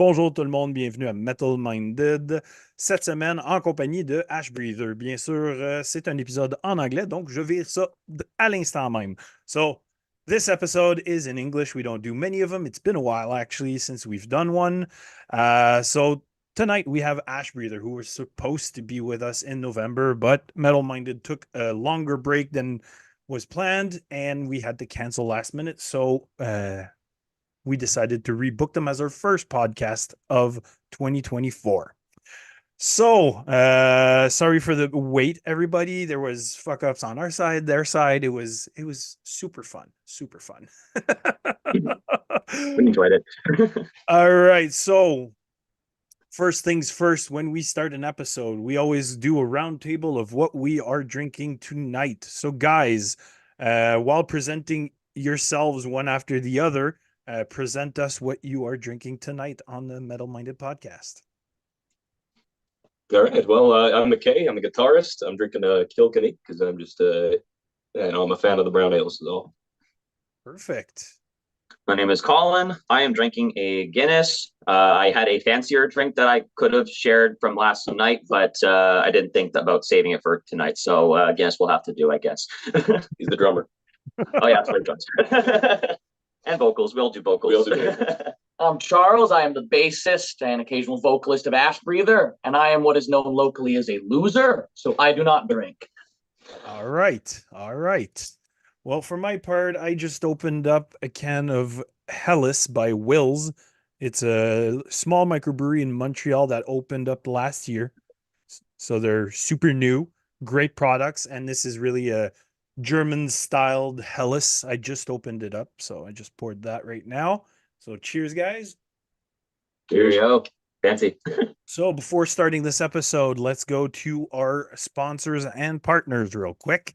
Bonjour tout le monde, bienvenue à Metal Minded. Cette semaine, en compagnie de Ashbreather. Bien sûr, c'est un épisode en anglais, donc je vire ça à l'instant même. So, this episode is in English. We don't do many of them. It's been a while, actually, since we've done one. So, tonight we have Ashbreather, who was supposed to be with us in November, but Metal Minded took a longer break than was planned, and we had to cancel last minute. So, we decided to rebook them as our first podcast of 2024. So, sorry for the wait, everybody. There was fuck ups on our side, their side. It was super fun, super fun. We enjoyed it. All right, so first things first, when we start an episode, we always do a roundtable of what we are drinking tonight. So, guys, while presenting yourselves one after the other, present us what you are drinking tonight on the Metal Minded podcast. All right. Well, I'm McKay. I'm a guitarist. I'm drinking a Kilkenny because I'm just, I'm a fan of the brown ales as well. Perfect. My name is Colin. I am drinking a Guinness. I had a fancier drink that I could have shared from last night, but I didn't think about saving it for tonight. So Guinness will have to do, I guess. He's the drummer. Oh, yeah, that's right. And vocals. We'll do vocals. We'll do vocals. I'm Charles. I am the bassist and occasional vocalist of Ashbreather, and I am what is known locally as a loser, so I do not drink. All right. All right. Well, for my part, I just opened up a can of Hellas by Wills. It's a small microbrewery in Montreal that opened up last year. So they're super new, great products, and this is really a German-styled Hellas. I just opened it up, so I just poured that right now. So cheers, guys. Here you go. Fancy. So before starting this episode, let's go to our sponsors and partners real quick.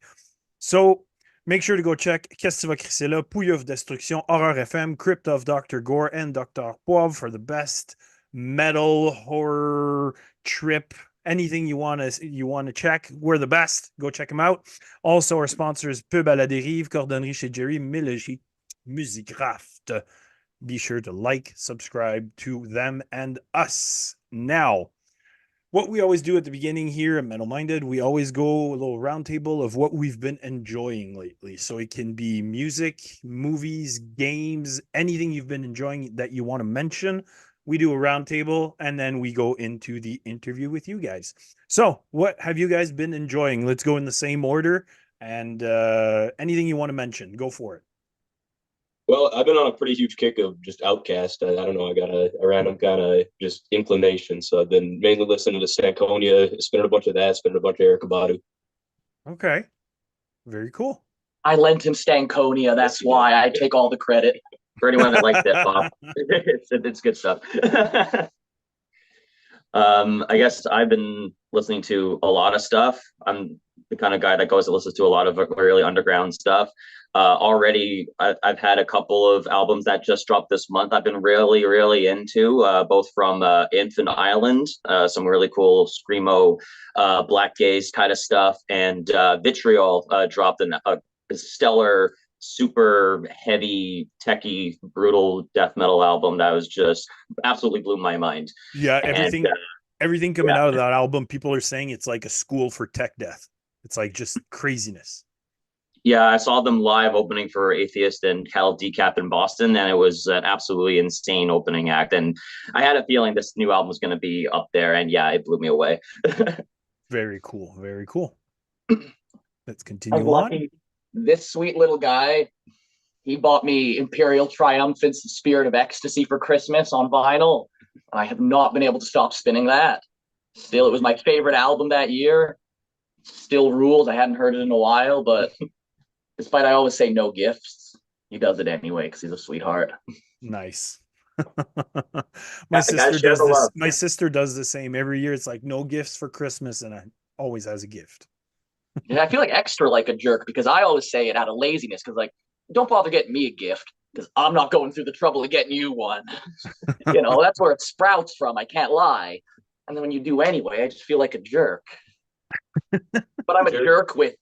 So make sure to go check Qu'est-ce que tu vas crisser là, Pouille of Destruction, Horror FM, Crypt of Dr. Gore, and Dr. Poivre for the best metal, horror, trip, anything you want to check. We're the best. Go check them out. Also, our sponsors, Pub à la Dérive, Cordonnerie chez Jerry, Mélogie, Musicraft. Be sure to like, subscribe to them and us. Now, what we always do at the beginning here at Metal Minded, we always go a little roundtable of what we've been enjoying lately. So it can be music, movies, games, anything you've been enjoying that you want to mention. We do a roundtable and then we go into the interview with you guys. So what have you guys been enjoying? Let's go in the same order, and anything you want to mention, go for it. Well, I've been on a pretty huge kick of just Outcast. I don't know. I got a random kind of just inclination. So I've been mainly listening to Stankonia, spinning a bunch of that, spinning a bunch of Erykah Badu. Okay. Very cool. I lent him Stankonia. That's why I take all the credit. For anyone that likes that pop, it's good stuff. I guess I've been listening to a lot of stuff. I'm the kind of guy that goes and listens to a lot of really underground stuff. Already, I've had a couple of albums that just dropped this month. I've been really, really into both from Infant Island, some really cool screamo, black gaze kind of stuff, and Vitriol dropped a stellar, super heavy, techie, brutal death metal album that was just absolutely blew my mind. Yeah, everything coming out of that album, people are saying it's like a school for tech death. It's like just craziness. Yeah, I saw them live opening for Atheist and Cal Decap in Boston, and it was an absolutely insane opening act. And I had a feeling this new album was going to be up there, and yeah, it blew me away. Very cool. Very cool. Let's I'm continue on. lucky. This sweet little guy, he bought me Imperial Triumphant's The Spirit of Ecstasy for Christmas on vinyl. I have not been able to stop spinning that. Still, it was my favorite album that year. Still rules. I hadn't heard it in a while, but despite I always say no gifts, he does it anyway because he's a sweetheart. Nice. My sister does this. My sister does the same every year. It's like no gifts for Christmas, and I always has a gift. And I feel like extra like a jerk because I always say it out of laziness because like, don't bother getting me a gift because I'm not going through the trouble of getting you one. That's where it sprouts from. I can't lie. And then when you do anyway, I just feel like a jerk. But I'm a jerk with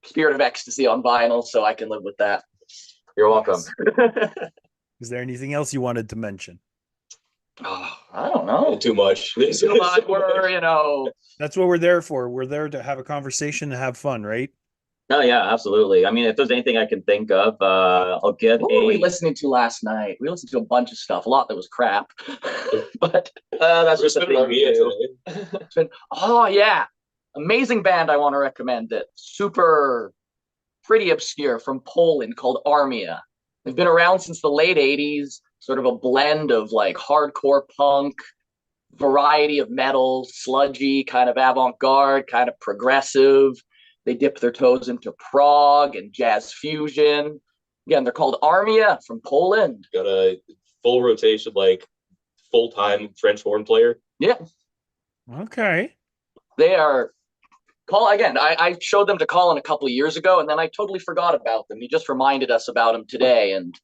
Spirit of Ecstasy on vinyl, so I can live with that. You're welcome. Is there anything else you wanted to mention? Oh, I don't know. Too much. Too much. We're, you know, That's what we're there for. We're there to have a conversation and have fun, right? Oh yeah, absolutely. I mean, if there's anything I can think of, I'll give what were we listening to last night? We listened to a bunch of stuff, a lot that was crap. But that's just a Spinning thing. Mia today. oh yeah, amazing band I want to recommend it. Super pretty obscure from Poland called Armia. They've been around since the late 80s, sort of a blend of like hardcore punk, variety of metal, sludgy, kind of avant-garde, kind of progressive. They dip their toes into prog and jazz fusion. Again, they're called Armia from Poland. Got a full rotation, like full-time French horn player. Yeah. Okay. They are I showed them to Colin a couple of years ago, and then I totally forgot about them. He just reminded us about them today, and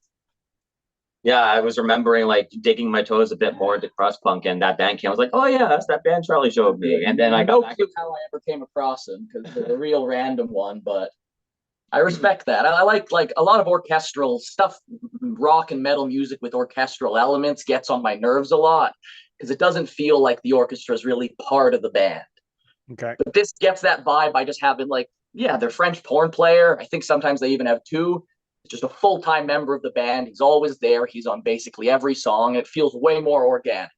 yeah, I was remembering like digging my toes a bit more into crust punk, and that band came. I was like, oh yeah, that's that band Charlie showed me. And then I got back. How I ever came across them because they're a real random one, but I respect that. I like a lot of orchestral stuff. Rock and metal music with orchestral elements gets on my nerves a lot because it doesn't feel like the orchestra is really part of the band. Okay. But this gets that vibe by just having they're French horn player. I think sometimes they even have two. It's just a full-time member of the band. He's always there. He's on basically every song. It feels way more organic.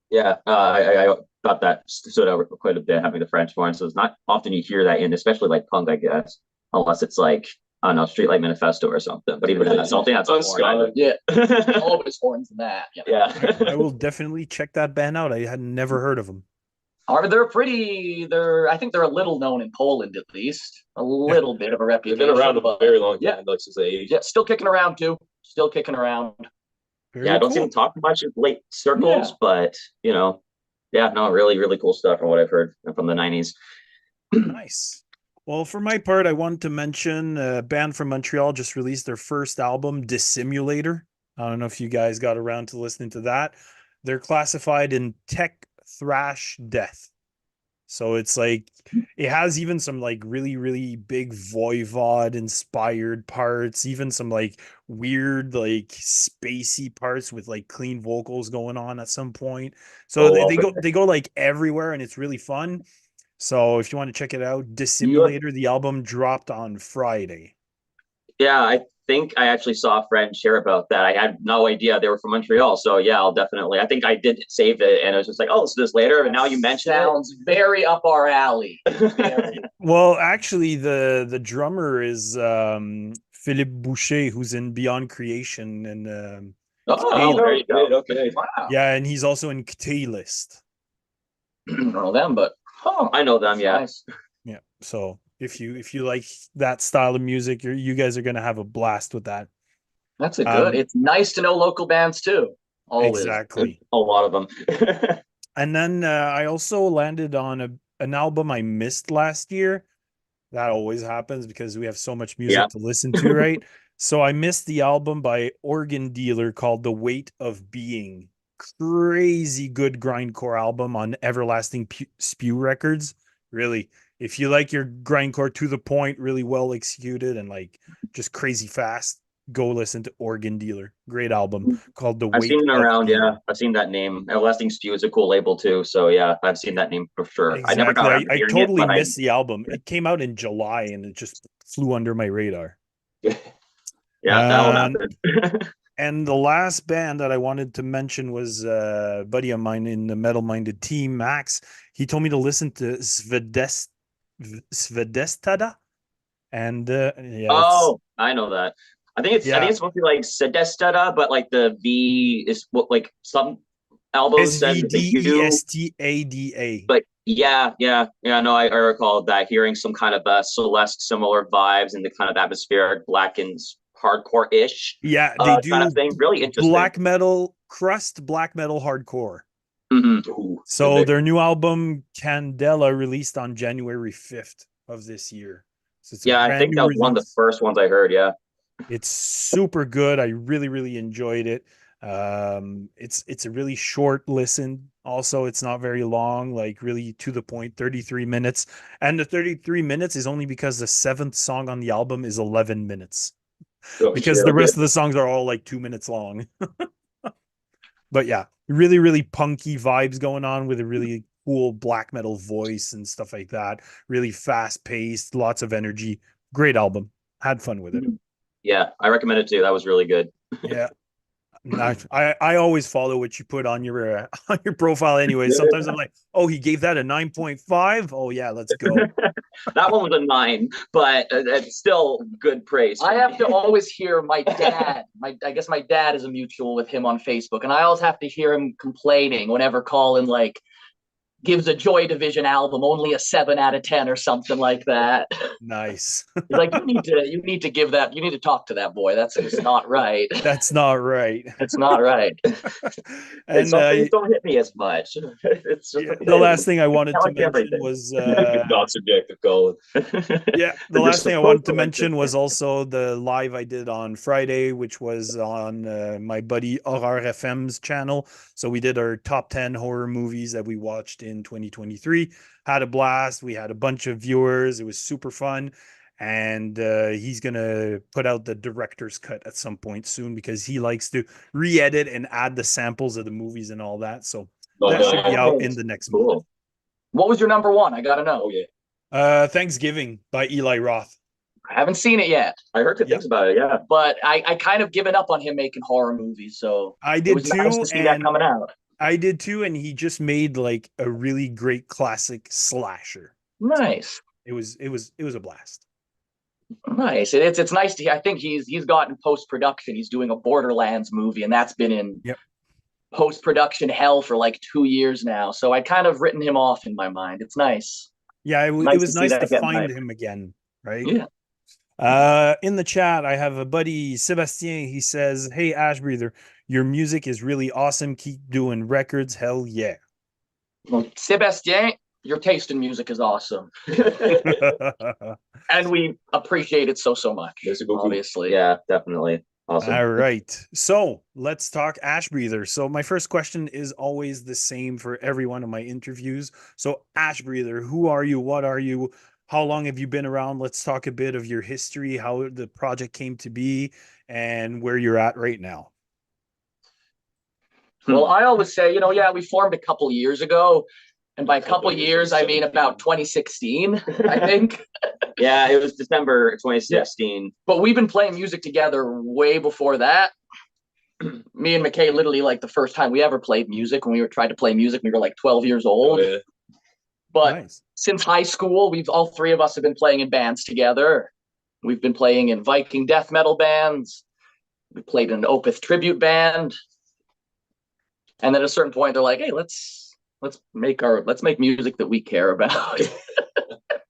Yeah, I thought that stood out quite a bit having the French horn. So it's not often you hear that in, especially like punk, I guess, unless it's like I don't know, Streetlight Manifesto or something. But even that's something that's horn. Yeah, always horns in that. You know? Yeah, I will definitely check that band out. I had never heard of them. I think they're a little known in Poland, at least. A little bit of a reputation. They've been around a very long time, like since the 80s. Yeah, still kicking around too. Still kicking around. Very I don't see cool. them talk much in late circles, but really, really cool stuff from what I've heard from the 90s. Nice. Well, for my part, I wanted to mention a band from Montreal just released their first album, Dissimulator. I don't know if you guys got around to listening to that. They're classified in tech thrash death. So it's like it has even some like really, really big Voivod inspired parts, even some like weird, like spacey parts with like clean vocals going on at some point. So they go like everywhere and it's really fun. So if you want to check it out, Dissimulator, the album dropped on Friday. Yeah, I think I actually saw a friend share about that. I had no idea they were from Montreal. So yeah, I'll definitely. I think I did save it, and it was just like, oh, let's do this later. And now you mention it. Sounds very up our alley. Well, actually, the drummer is Philippe Boucher, who's in Beyond Creation, and there you go. Okay. Wow. yeah, and he's also in K-List. I don't know them, but I know them. Yeah. nice. Yeah, so if you like that style of music, you guys are gonna have a blast with that. That's a good. It's nice to know local bands too. Always. Exactly. A lot of them. And then I also landed on an album I missed last year. That always happens because we have so much music to listen to, right? So I missed the album by Organ Dealer called The Weight of Being. Crazy good grindcore album on Everlasting Spew Records. Really, if you like your grindcore to the point, really well executed and like just crazy fast, go listen to Organ Dealer. Great album called The Weight. I've seen it around. Being. Yeah, I've seen that name. Everlasting Spew is a cool label too. So yeah, I've seen that name for sure. Exactly. I never got around to I hearing totally it, missed the album. It came out in July and it just flew under my radar. Yeah, that'll happen. And the last band that I wanted to mention was a buddy of mine in the Metal Minded team, Max. He told me to listen to Svedestada. And I know that. I think it's supposed to be like Sedestada, but like the V is what like some albums said Svedestada. But yeah. No, I recall that hearing some kind of Celeste similar vibes and the kind of atmospheric blackened hardcore-ish. Yeah, they do kind of thing. Really interesting. Black metal hardcore. Mm-hmm. So their new album Candela released on January 5th of this year. So it's I think that was one of the first ones I heard. Yeah, it's super good. I really, really enjoyed it. It's a really short listen. Also, it's not very long, like really to the point, 33 minutes. And the 33 minutes is only because the 7th song on the album is 11 minutes. Because the rest of the songs are all like 2 minutes long. But yeah, really, really punky vibes going on with a really cool black metal voice and stuff like that. Really fast paced, lots of energy. Great album. Had fun with it. Yeah, I recommend it too. That was really good. Yeah. I always follow what you put on your on your profile anyway. Sometimes I'm like, oh, he gave that a 9.5. Oh yeah, let's go. That one was a 9, but it's still good praise. I have to always hear my dad. I guess my dad is a mutual with him on Facebook, and I always have to hear him complaining whenever Colin like gives a Joy Division album only a 7 out of 10 or something like that. Nice. He's like, you need to give that. You need to talk to that boy. That's just not right. That's not right. It's not right. And some things don't hit me as much. It's just the last thing I wanted to like mention everything. was Not subjective, Colin. yeah, the last thing I wanted to mention was also the live I did on Friday, which was on my buddy Horror FM's channel. So we did our top 10 horror movies that we watched in 2023. Had a blast. We had a bunch of viewers. It was super fun. And he's going to put out the director's cut at some point soon because he likes to re-edit and add the samples of the movies and all that. So that should be out in the next month. What was your number one? I gotta know. Oh yeah. Thanksgiving by Eli Roth. I haven't seen it yet. I heard good things about it, yeah. But I kind of given up on him making horror movies, so I did it was too, nice to see that coming out. I did too, and he just made like a really great classic slasher. Nice. It was a blast. Nice. It's nice to hear. I think he's gotten post-production. He's doing a Borderlands movie, and that's been in post-production hell for like 2 years now. So I kind of written him off in my mind. It's nice. Yeah, it was nice to find him again, right? Yeah. In the chat, I have a buddy, Sebastien. He says, "Hey, Ashbreather, your music is really awesome. Keep doing records. Hell yeah." Well, Sebastien, your taste in music is awesome. And we appreciate it so much, obviously. Yeah, definitely. Awesome. All right. So let's talk Ashbreather. So my first question is always the same for every one of my interviews. So Ashbreather, who are you? What are you? How long have you been around? Let's talk a bit of your history, how the project came to be, and where you're at right now. Well, I always say, we formed a couple years ago. And by a couple of years, I mean about 2016, I think. Yeah, it was December 2016. Yeah. But we've been playing music together way before that. Me and McKay, literally, like the first time we ever played music, when we were trying to play music, we were like 12 years old. Oh, yeah. But since high school, all three of us have been playing in bands together. We've been playing in Viking death metal bands. We played in an Opeth tribute band. And then at a certain point, they're like, hey, let's make music that we care about.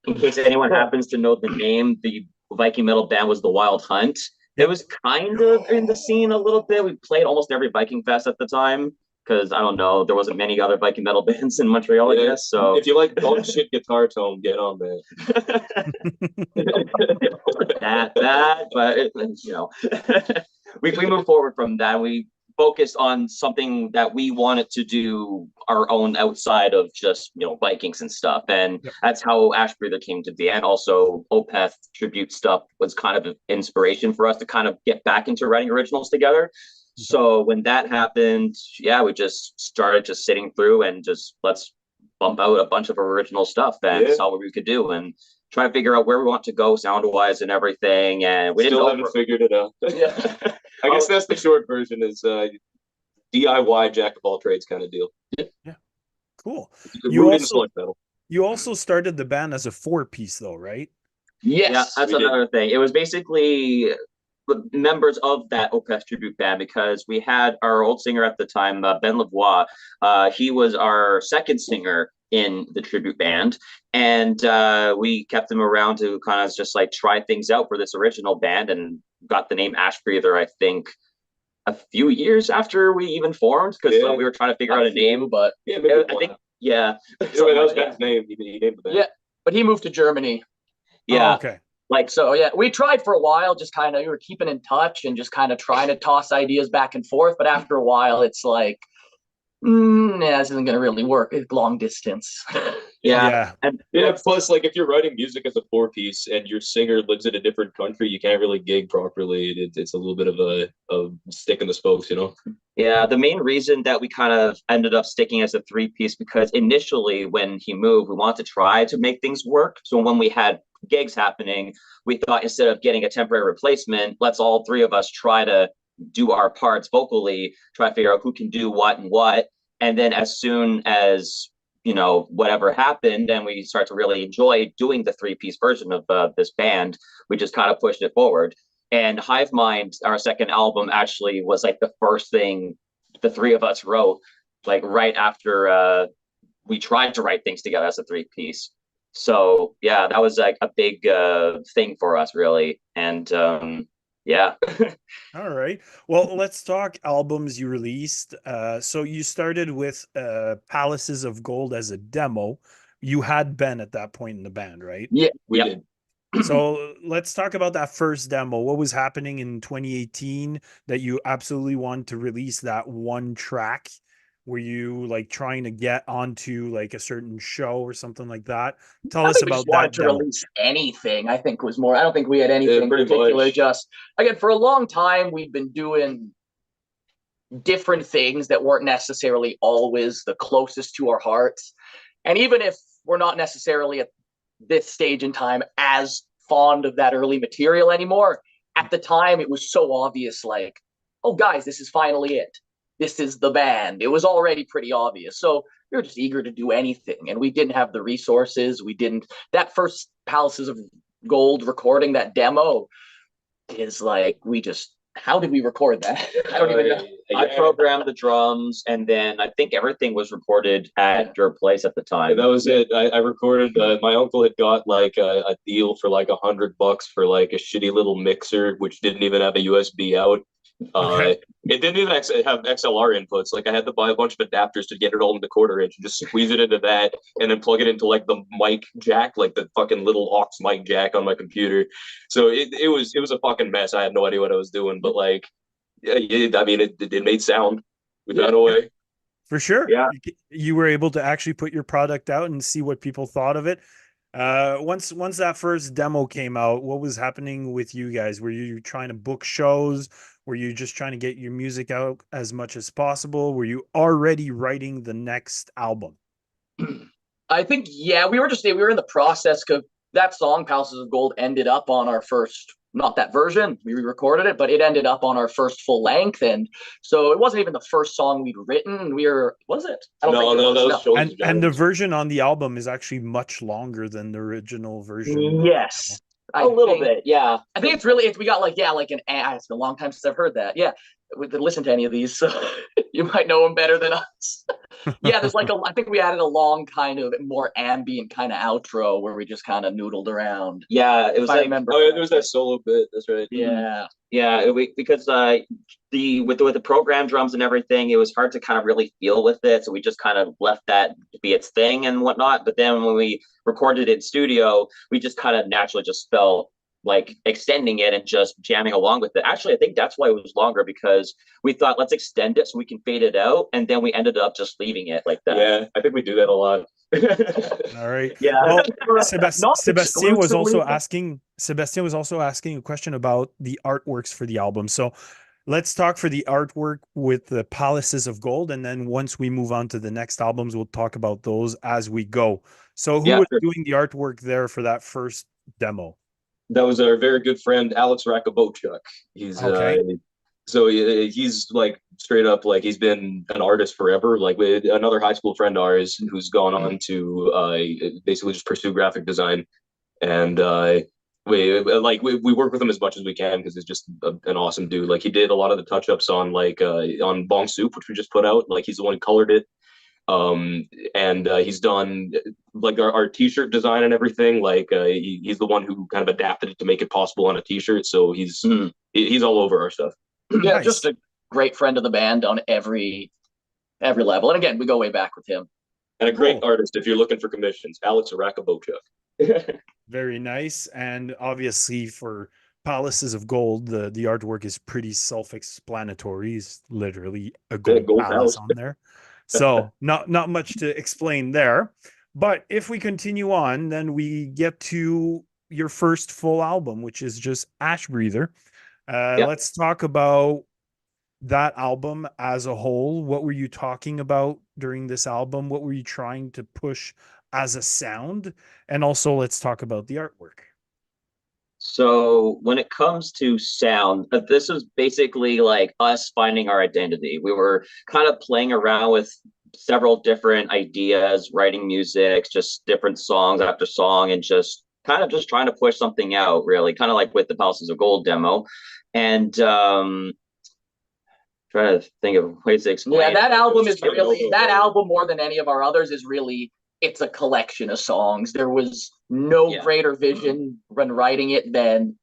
In case anyone happens to know the name, the Viking metal band was the Wild Hunt. It was kind of in the scene a little bit. We played almost every Viking fest at the time because I don't know, there wasn't many other Viking metal bands in Montreal, I guess. So if you like dog shit guitar tone, get on that. But we moved forward from that. We focused on something that we wanted to do our own outside of just Vikings and stuff, and that's how Ashbreather came to be. And also Opeth tribute stuff was kind of an inspiration for us to kind of get back into writing originals together. So when that happened, we just started just sitting through and just let's bump out a bunch of original stuff and saw what we could do and try to figure out where we want to go sound wise and everything. And we still haven't figured it out. I guess that's the short version, is DIY jack of all trades kind of deal. Yeah. Cool. You also started the band as a 4-piece though, right? Yes. Yeah, that's another thing. It was basically members of that Opeth tribute band, because we had our old singer at the time, Ben Lavoie. He was our second singer in the tribute band, and we kept him around to kind of just like try things out for this original band, and got the name Ashbreather, I think, a few years after we even formed, because we were trying to figure out a name. But I think that was Ben's name. He named the band. Yeah, but he moved to Germany. Yeah. Oh, okay. We tried for a while, just kind of, we were keeping in touch and just kind of trying to toss ideas back and forth. But after a while, it's like, this isn't going to really work. It's long distance. And plus, like, if you're writing music as a 4-piece and your singer lives in a different country, you can't really gig properly. It's a little bit of a stick in the spokes, Yeah, the main reason that we kind of ended up sticking as a three-piece, because initially when he moved, we wanted to try to make things work. So when we had gigs happening, we thought instead of getting a temporary replacement, let's all three of us try to do our parts vocally, try to figure out who can do what and what. And then as soon as, whatever happened and we start to really enjoy doing the three-piece version of this band, we just kind of pushed it forward. And Hive Mind, our second album, actually was like the first thing the three of us wrote, like right after we tried to write things together as a three-piece. So yeah, that was like a big thing for us, really. And yeah. All right. Well, let's talk albums you released. So you started with Palaces of Gold as a demo. You had Ben at that point in the band, right? Yeah, We Yep. did. So let's talk about that first demo. What was happening in 2018 that you absolutely wanted to release that one track? Were you like trying to get onto like a certain show or something like that? Tell I us think we just about wanted that to demo. release anything. I think was more. I don't think we had anything pretty particular. much. Just again, for a long time, we've been doing different things that weren't necessarily always the closest to our hearts. And even if we're not necessarily at this stage in time as fond of that early material anymore, at the time it was so obvious, like, oh guys, this is finally it. This is the band. It was already pretty obvious. So we were just eager to do anything. And we didn't have the resources. That first Palaces of Gold recording, that demo is like, how did we record that? I don't even know. I programmed the drums, and then I think everything was recorded at your place at the time. That was it. I recorded. My uncle had got like a deal for like $100 for like a shitty little mixer, which didn't even have a USB out. Okay. It didn't even have XLR inputs. Like I had to buy a bunch of adapters to get it all into quarter inch and just squeeze it into that, and then plug it into like the mic jack, like the fucking little aux mic jack on my computer. So it was a fucking mess. I had no idea what I was doing, but like, yeah, it made sound. We found a way. For sure. Yeah. You were able to actually put your product out and see what people thought of it. Once that first demo came out, what was happening with you guys? Were you trying to book shows? Were you just trying to get your music out as much as possible? Were you already writing the next album? I think, yeah, we were in the process because that song, Palaces of Gold, ended up on our first, not that version, we re-recorded it, but it ended up on our first full length. And so it wasn't even the first song we'd written. Was it? I don't think it was. That was Shows And the version on the album is actually much longer than the original version. Yes. A little bit, yeah. I think we got like it's been a long time since I've heard that. Yeah. We didn't listen to any of these, so you might know them better than us. Yeah, there's like I think we added a long kind of more ambient kind of outro where we just kind of noodled around. Yeah, it was I like, remember. Oh yeah, there was that solo bit. That's right. Yeah. yeah, because with the program drums and everything, it was hard to kind of really feel with it, so we just kind of left that to be its thing and whatnot. But then when we recorded it in studio, we just kind of naturally just felt like extending it and just jamming along with it. Actually, I think that's why it was longer, because we thought, let's extend it so we can fade it out, and then we ended up just leaving it like that. Yeah, I think we do that a lot. All right. Yeah. Well, Not Sebastien was also exclusively. asking a question about the artworks for the album. So let's talk for the artwork with the Palaces of Gold, and then once we move on to the next albums, we'll talk about those as we go. So who Yeah, was sure. doing the artwork there for that first demo? That was our very good friend Alex Rakabochuk. He's Okay. so he's like straight up like he's been an artist forever. Like with another high school friend of ours who's gone on to basically just pursue graphic design, and we work with him as much as we can because he's just an awesome dude. Like he did a lot of the touch ups on on Bong Soup, which we just put out. Like he's the one who colored it. And he's done like our t-shirt design and everything. Like he's the one who kind of adapted it to make it possible on a t-shirt. So he's all over our stuff. Yeah, Nice. just a great friend of the band on every level. And again, we go way back with him. And a great Cool. artist if you're looking for commissions. Alex Rakabochuk. Very nice. And obviously for Palaces of Gold, the artwork is pretty self-explanatory. It's literally a gold gold palace house. on there. So not much to explain there. But if we continue on, then we get to your first full album, which is just Ashbreather. Yep. Let's talk about that album as a whole? What were you talking about during this album? What were you trying to push as a sound? And also, let's talk about the artwork. So when it comes to sound, this is basically like us finding our identity. We were kind of playing around with several different ideas, writing music, just different songs after song, and just kind of just trying to push something out, really, kind of like with the Palaces of Gold demo. And trying to think of ways to explain. Yeah, that album is really, that album more than any of our others is really, it's a collection of songs. There was no greater vision when writing it than,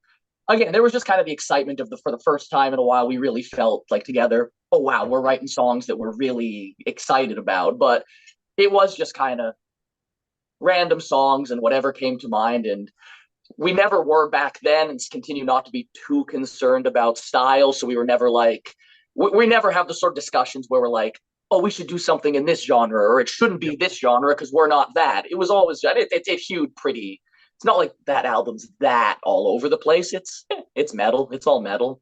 again, there was just kind of the excitement of for the first time in a while, we really felt like together, oh wow, we're writing songs that we're really excited about. But it was just kind of random songs and whatever came to mind. And we never were back then, and continue not to be too concerned about style. So we were never like, we never have the sort of discussions where we're like, oh, we should do something in this genre, or it shouldn't be this genre because we're not that. It was always, it's huge, pretty. It's not like that album's that all over the place. It's metal. It's all metal.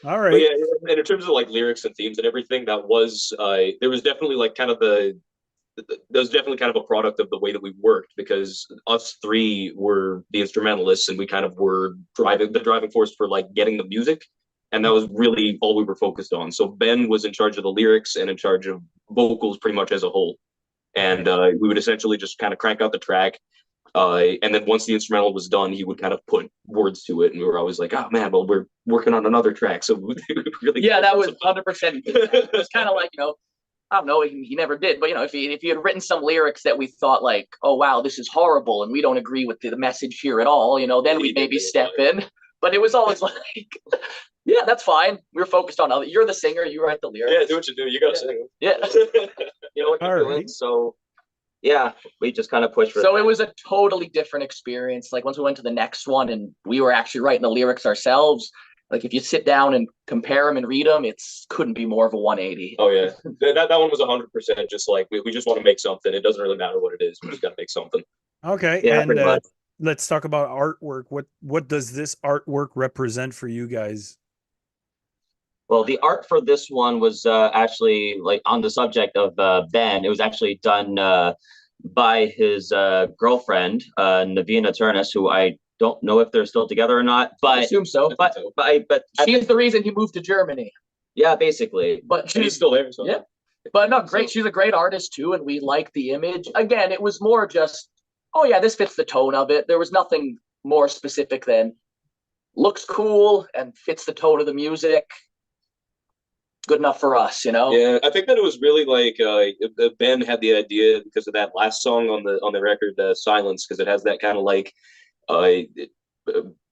All right. But yeah, and in terms of like lyrics and themes and everything, that was there was definitely like kind of that was definitely kind of a product of the way that we worked, because us three were the instrumentalists and we kind of were the driving force for like getting the music. And that was really all we were focused on. So Ben was in charge of the lyrics and in charge of vocals pretty much as a whole. And we would essentially just kind of crank out the track. And then once the instrumental was done, he would kind of put words to it. And we were always like, oh man, well, we're working on another track. So really, yeah, that was 100%. It was kind of like, I don't know, he never did, but if he had written some lyrics that we thought like, oh wow, this is horrible and we don't agree with the message here at all, then we'd maybe step in. But it was always like, yeah, that's fine. We're focused on other. You're the singer. You write the lyrics. Yeah, do what you do. You gotta sing. Yeah. You know what you're doing. So yeah, we just kind of pushed for So it was a totally different experience. Like once we went to the next one and we were actually writing the lyrics ourselves, like if you sit down and compare them and read them, couldn't be more of a 180. Oh yeah, that one was 100% just like we just want to make something. It doesn't really matter what it is. We just gotta make something. Okay. Yeah, and let's talk about artwork. What does this artwork represent for you guys? Well, the art for this one was actually like on the subject of Ben. It was actually done by his girlfriend, Navina Turnus, who I don't know if they're still together or not. But I assume so. But she's the reason he moved to Germany. Yeah, basically. But she's still there. So. Yeah. But no, great. She's a great artist too, and we like the image. Again, it was more just, oh yeah, this fits the tone of it. There was nothing more specific than looks cool and fits the tone of the music. Good enough for us, Yeah, I think that it was really like Ben had the idea because of that last song on the record, Silence, because it has that kind of like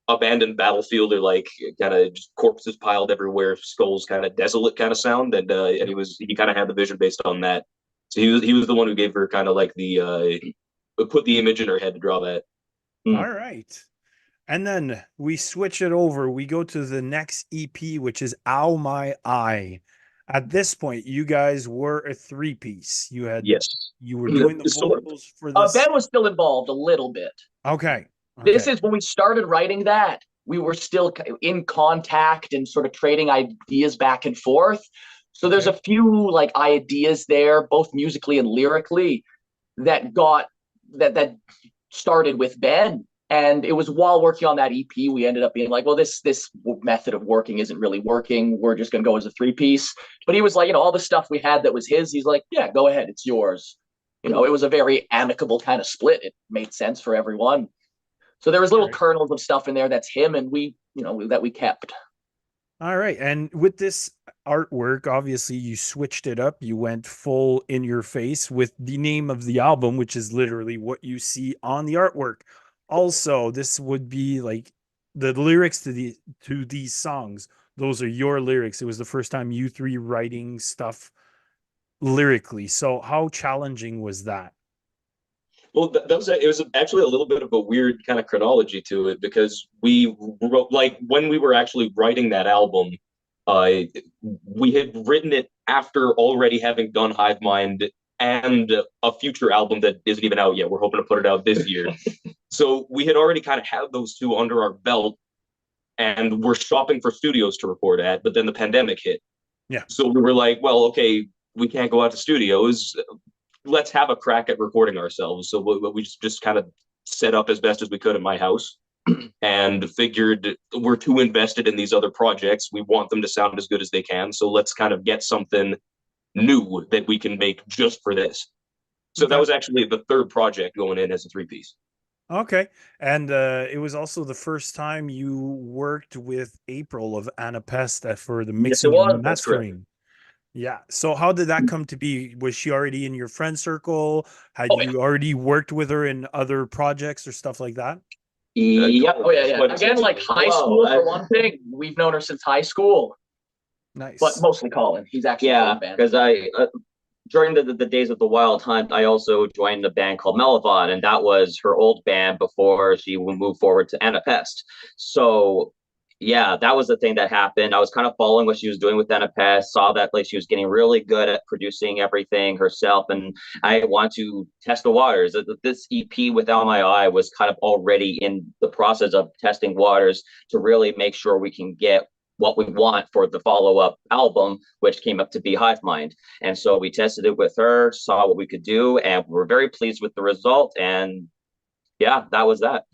abandoned battlefield, or like kind of just corpses piled everywhere, skulls, kind of desolate kind of sound, and he kind of had the vision based on that. So he was the one who gave her kind of like the put the image in her head to draw that. All right. And then we switch it over. We go to the next EP, which is Ow My Eye. At this point, you guys were a three-piece. You were doing the vocals for this. Ben was still involved a little bit. Okay. This is when we started writing that. We were still in contact and sort of trading ideas back and forth. So there's a few like ideas there, both musically and lyrically, that started with Ben. And it was while working on that EP, we ended up being like, well, this method of working isn't really working. We're just going to go as a three-piece. But he was like, all the stuff we had that was his, he's like, yeah, go ahead. It's yours. It was a very amicable kind of split. It made sense for everyone. So there was little kernels of stuff in there that's him, and we, that we kept. All right. And with this artwork, obviously you switched it up. You went full in your face with the name of the album, which is literally what you see on the artwork. Also, this would be like the lyrics to these songs. Those are your lyrics. It was the first time you three writing stuff lyrically. So how challenging was that? Well, it was actually a little bit of a weird kind of chronology to it, because we wrote, like, when we were actually writing that album, we had written it after already having done Hive Mind and a future album that isn't even out yet. We're hoping to put it out this year. So we had already kind of had those two under our belt, and we're shopping for studios to record at, but then the pandemic hit. Yeah. So we were like, well, okay, we can't go out to studios. Let's have a crack at recording ourselves. So we just kind of set up as best as we could in my house and figured we're too invested in these other projects. We want them to sound as good as they can. So let's kind of get something new that we can make just for this. So that was actually the third project going in as a three-piece. Okay. And it was also the first time you worked with April of Anapest for the Yes, it mixing was. and That's correct. mastering. Yeah. So how did that come to be? Was she already in your friend circle? Had Oh, yeah. you already worked with her in other projects or stuff like that? Yep. Oh, yeah. Again, like high school, for one thing, we've known her since high school, Nice. but mostly Colin. He's actually Yeah, in the band. because during the days of the Wild Hunt, I also joined a band called Melivon, and that was her old band before she would move forward to Anapest. So yeah, that was the thing that happened. I was kind of following what she was doing with Anapest, saw that like she was getting really good at producing everything herself, and I want to test the waters. This EP Without My Eye was kind of already in the process of testing waters to really make sure we can get what we want for the follow-up album, which came up to be Hive Mind. And so we tested it with her, saw what we could do, and we're very pleased with the result. And yeah, that was that.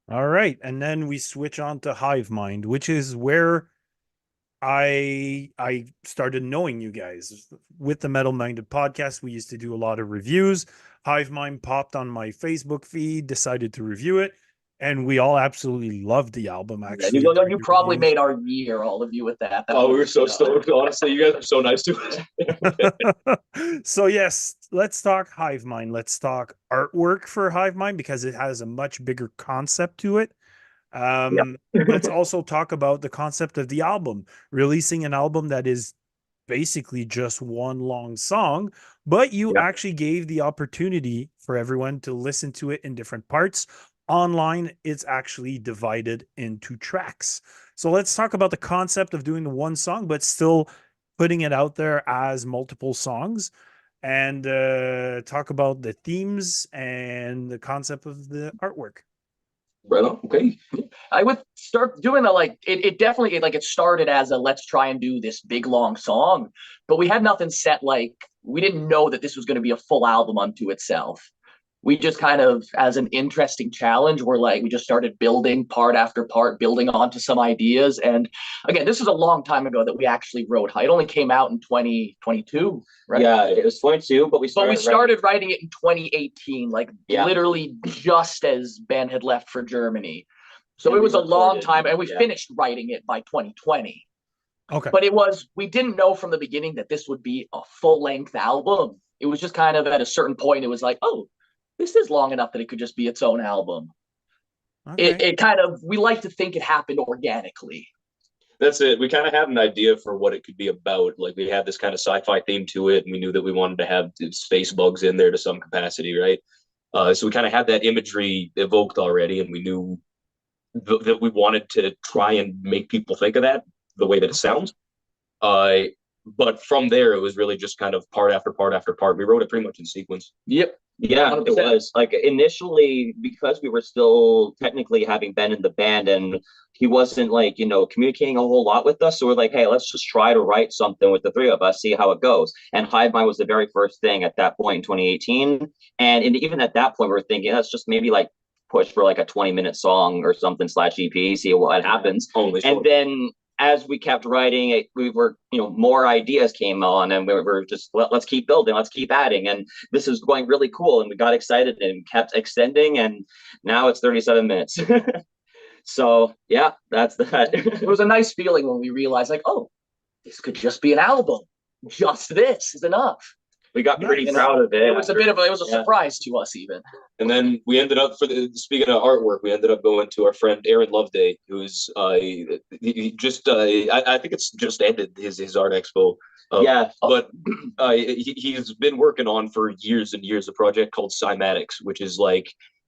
All right. And then we switch on to Hive Mind, which is where I started knowing you guys. With the Metal Minded podcast, we used to do a lot of reviews. Hive Mind popped on my Facebook feed, decided to review it, and we all absolutely loved the album. Actually, You probably made our year, all of you, with that. Oh, we were so stoked. Honestly, you guys are so nice to us. So yes, let's talk Hive Mind. Let's talk artwork for Hive Mind because it has a much bigger concept to it. Let's also talk about the concept of the album, releasing an album that is basically just one long song, but you actually gave the opportunity for everyone to listen to it in different parts. Online, it's actually divided into tracks. So let's talk about the concept of doing the one song, but still putting it out there as multiple songs, and talk about the themes and the concept of the artwork. Right on. Okay. I would start doing it definitely like it started as a let's try and do this big long song, but we had nothing set. Like we didn't know that this was going to be a full album unto itself. We just kind of, as an interesting challenge, we just started building part after part, building onto some ideas. And again, this is a long time ago that we actually wrote. It only came out in 2022, right? Yeah, it was 22, but we started writing it in 2018, literally just as Ben had left for Germany. So it was a long time, and we finished writing it by 2020. Okay. But we didn't know from the beginning that this would be a full-length album. It was just kind of at a certain point, it was like, oh, this is long enough that it could just be its own album. Okay. We like to think it happened organically. That's it. We kind of had an idea for what it could be about. Like we had this kind of sci-fi theme to it, and we knew that we wanted to have space bugs in there to some capacity, right? So we kind of had that imagery evoked already, and we knew that we wanted to try and make people think of that the way that it sounds. But from there, it was really just kind of part after part after part. We wrote it pretty much in sequence. Yep. Yeah, 100%. It was like initially, because we were still technically having been in the band and he wasn't communicating a whole lot with us. So we're like, hey, let's just try to write something with the three of us, see how it goes. And Hive Mind was the very first thing at that point in 2018. And even at that point, we were thinking, let's just maybe push for a 20-minute song or something /EP, see what happens. And then as we kept writing, we were, more ideas came on, and we were just let's keep building, let's keep adding, and this is going really cool. And we got excited and kept extending, and now it's 37 minutes. So yeah, that's that. It was a nice feeling when we realized, oh, this could just be an album. Just this is enough. We got pretty proud of it. It was a surprise to us even. And then we ended up, speaking of artwork, we ended up going to our friend Aaron Loveday, who's I think it's just ended his art expo. But he's been working on for years and years a project called Cymatics, which is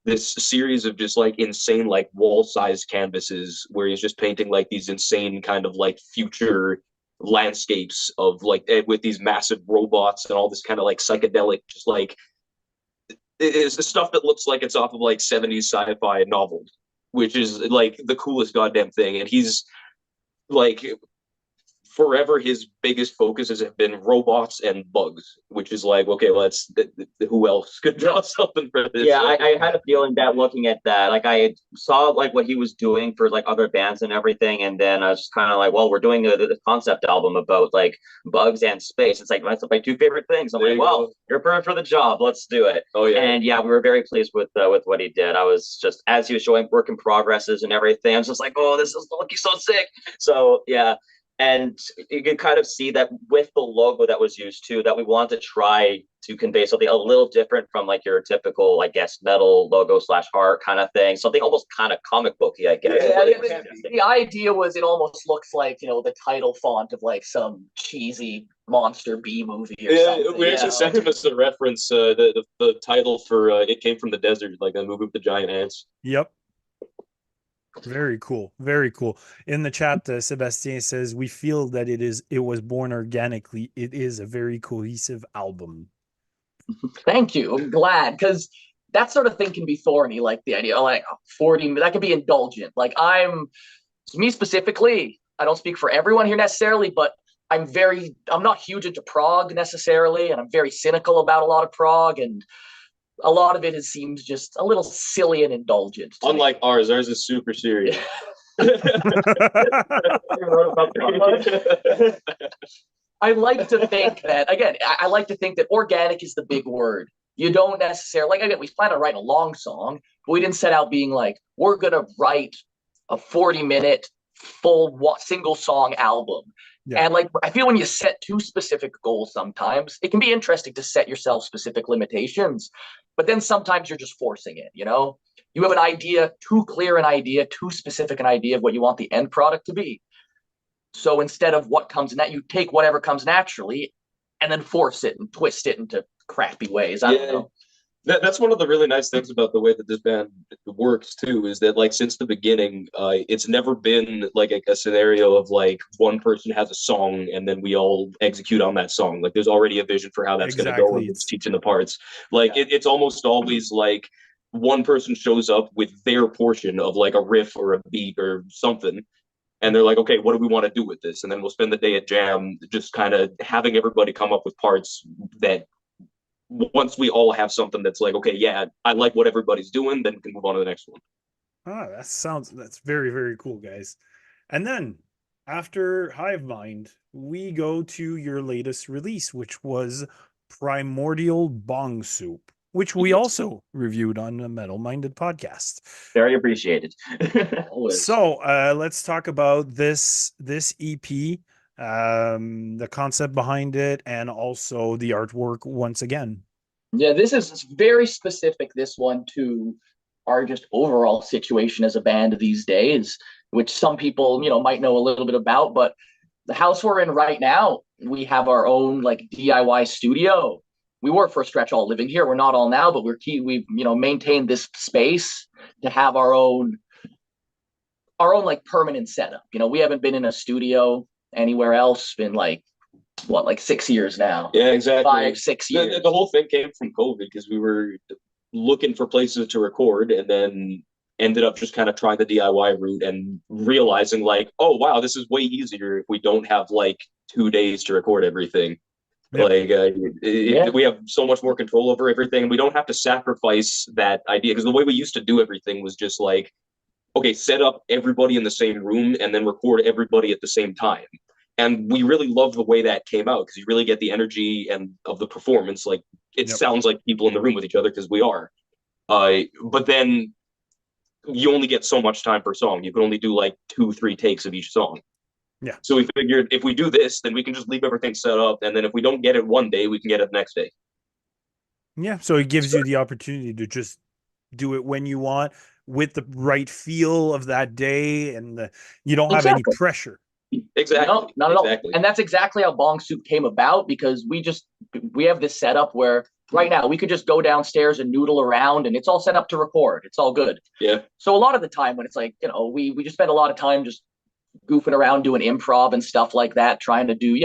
this series of just insane wall-sized canvases where he's just painting these insane kind of future landscapes of with these massive robots and all this kind of psychedelic, just it's the stuff that looks like it's off of 70s sci-fi novels, which is the coolest goddamn thing. And he's forever his biggest focuses have been robots and bugs, which is like, okay, let's who else could draw something for this? Yeah, I had a feeling that looking at that, like I saw like what he was doing for like other bands and everything, and then I was kind of like, well, we're doing a concept album about like bugs and space. It's like that's my two favorite things. I'm like, well, you're perfect for the job. Let's do it. Oh yeah, and yeah, we were very pleased with what he did. I was just as he was showing work in progresses and everything, I was just like, oh, this is looking so sick. So yeah. And you can kind of see that with the logo that was used too, that we want to try to convey something a little different from like your typical, I guess, metal logo / heart kind of thing. Something almost kind of comic booky, I guess. Yeah, the idea was it almost looks like, the title font of like some cheesy monster B movie or something. We actually sent him as a reference. The title for It Came from the Desert, like a movie with the giant ants. Yep. Very cool. Very cool. In the chat, Sebastien says, we feel that it was born organically. It is a very cohesive album. Thank you. I'm glad, because that sort of thing can be thorny, like the idea, like 40, that can be indulgent. Like me specifically, I don't speak for everyone here necessarily, but I'm not huge into prog necessarily, and I'm very cynical about a lot of prog, and a lot of it seems just a little silly and indulgent. Unlike ours is super serious. I like to think that, again, I like to think that organic is the big word. You don't necessarily, like, again, we plan on writing a long song, but we didn't set out being like, we're going to write a 40-minute full single song album. Yeah. And like, I feel when you set too specific goals, sometimes it can be interesting to set yourself specific limitations, but then sometimes you're just forcing it. You have an idea, too clear an idea, too specific an idea of what you want the end product to be. So instead of what comes in that, you take whatever comes naturally and then force it and twist it into crappy ways. I don't know. That's one of the really nice things about the way that this band works too, is that like since the beginning, it's never been like a scenario of like one person has a song and then we all execute on that song. Like there's already a vision for how that's going to go, and it's teaching the parts. Like it's almost always like one person shows up with their portion of like a riff or a beat or something, and they're like, okay, what do we want to do with this? And then we'll spend the day at jam just kind of having everybody come up with parts that once we all have something that's like, okay, yeah, I like what everybody's doing, then we can move on to the next one. That's very, very cool, guys. And then after Hive Mind, we go to your latest release, which was Primordial Bong Soup, which we also reviewed on the Metal Minded podcast. Very appreciated. So let's talk about this EP, the concept behind it, and also the artwork once again. Yeah, this is very specific, this one, to our just overall situation as a band these days, which some people, might know a little bit about. But the house we're in right now, we have our own like DIY studio. We were for a stretch all living here. We're not all now, but we've maintained this space to have our own like permanent setup. We haven't been in a studio anywhere else in like 6 years now. Yeah, exactly. 5-6 years. The whole thing came from COVID, because we were looking for places to record and then ended up just kind of trying the DIY route and realizing like, oh wow, this is way easier if we don't have like 2 days to record everything. Yep. We have so much more control over everything. We don't have to sacrifice that idea, because the way we used to do everything was just like, okay, set up everybody in the same room and then record everybody at the same time. And we really love the way that came out, because you really get the energy and of the performance. Like it sounds like people in the room with each other, because we are. But then you only get so much time per song. You can only do like 2-3 takes of each song. Yeah. So we figured if we do this, then we can just leave everything set up. And then if we don't get it one day, we can get it the next day. Yeah. So it gives you the opportunity to just do it when you want, with the right feel of that day. And you don't have any pressure. Exactly. No, not at all. And that's exactly how Bong Soup came about, because we have this setup where right now we could just go downstairs and noodle around and it's all set up to record. It's all good. Yeah. So a lot of the time when it's like, we just spend a lot of time just goofing around doing improv and stuff like that, trying to do,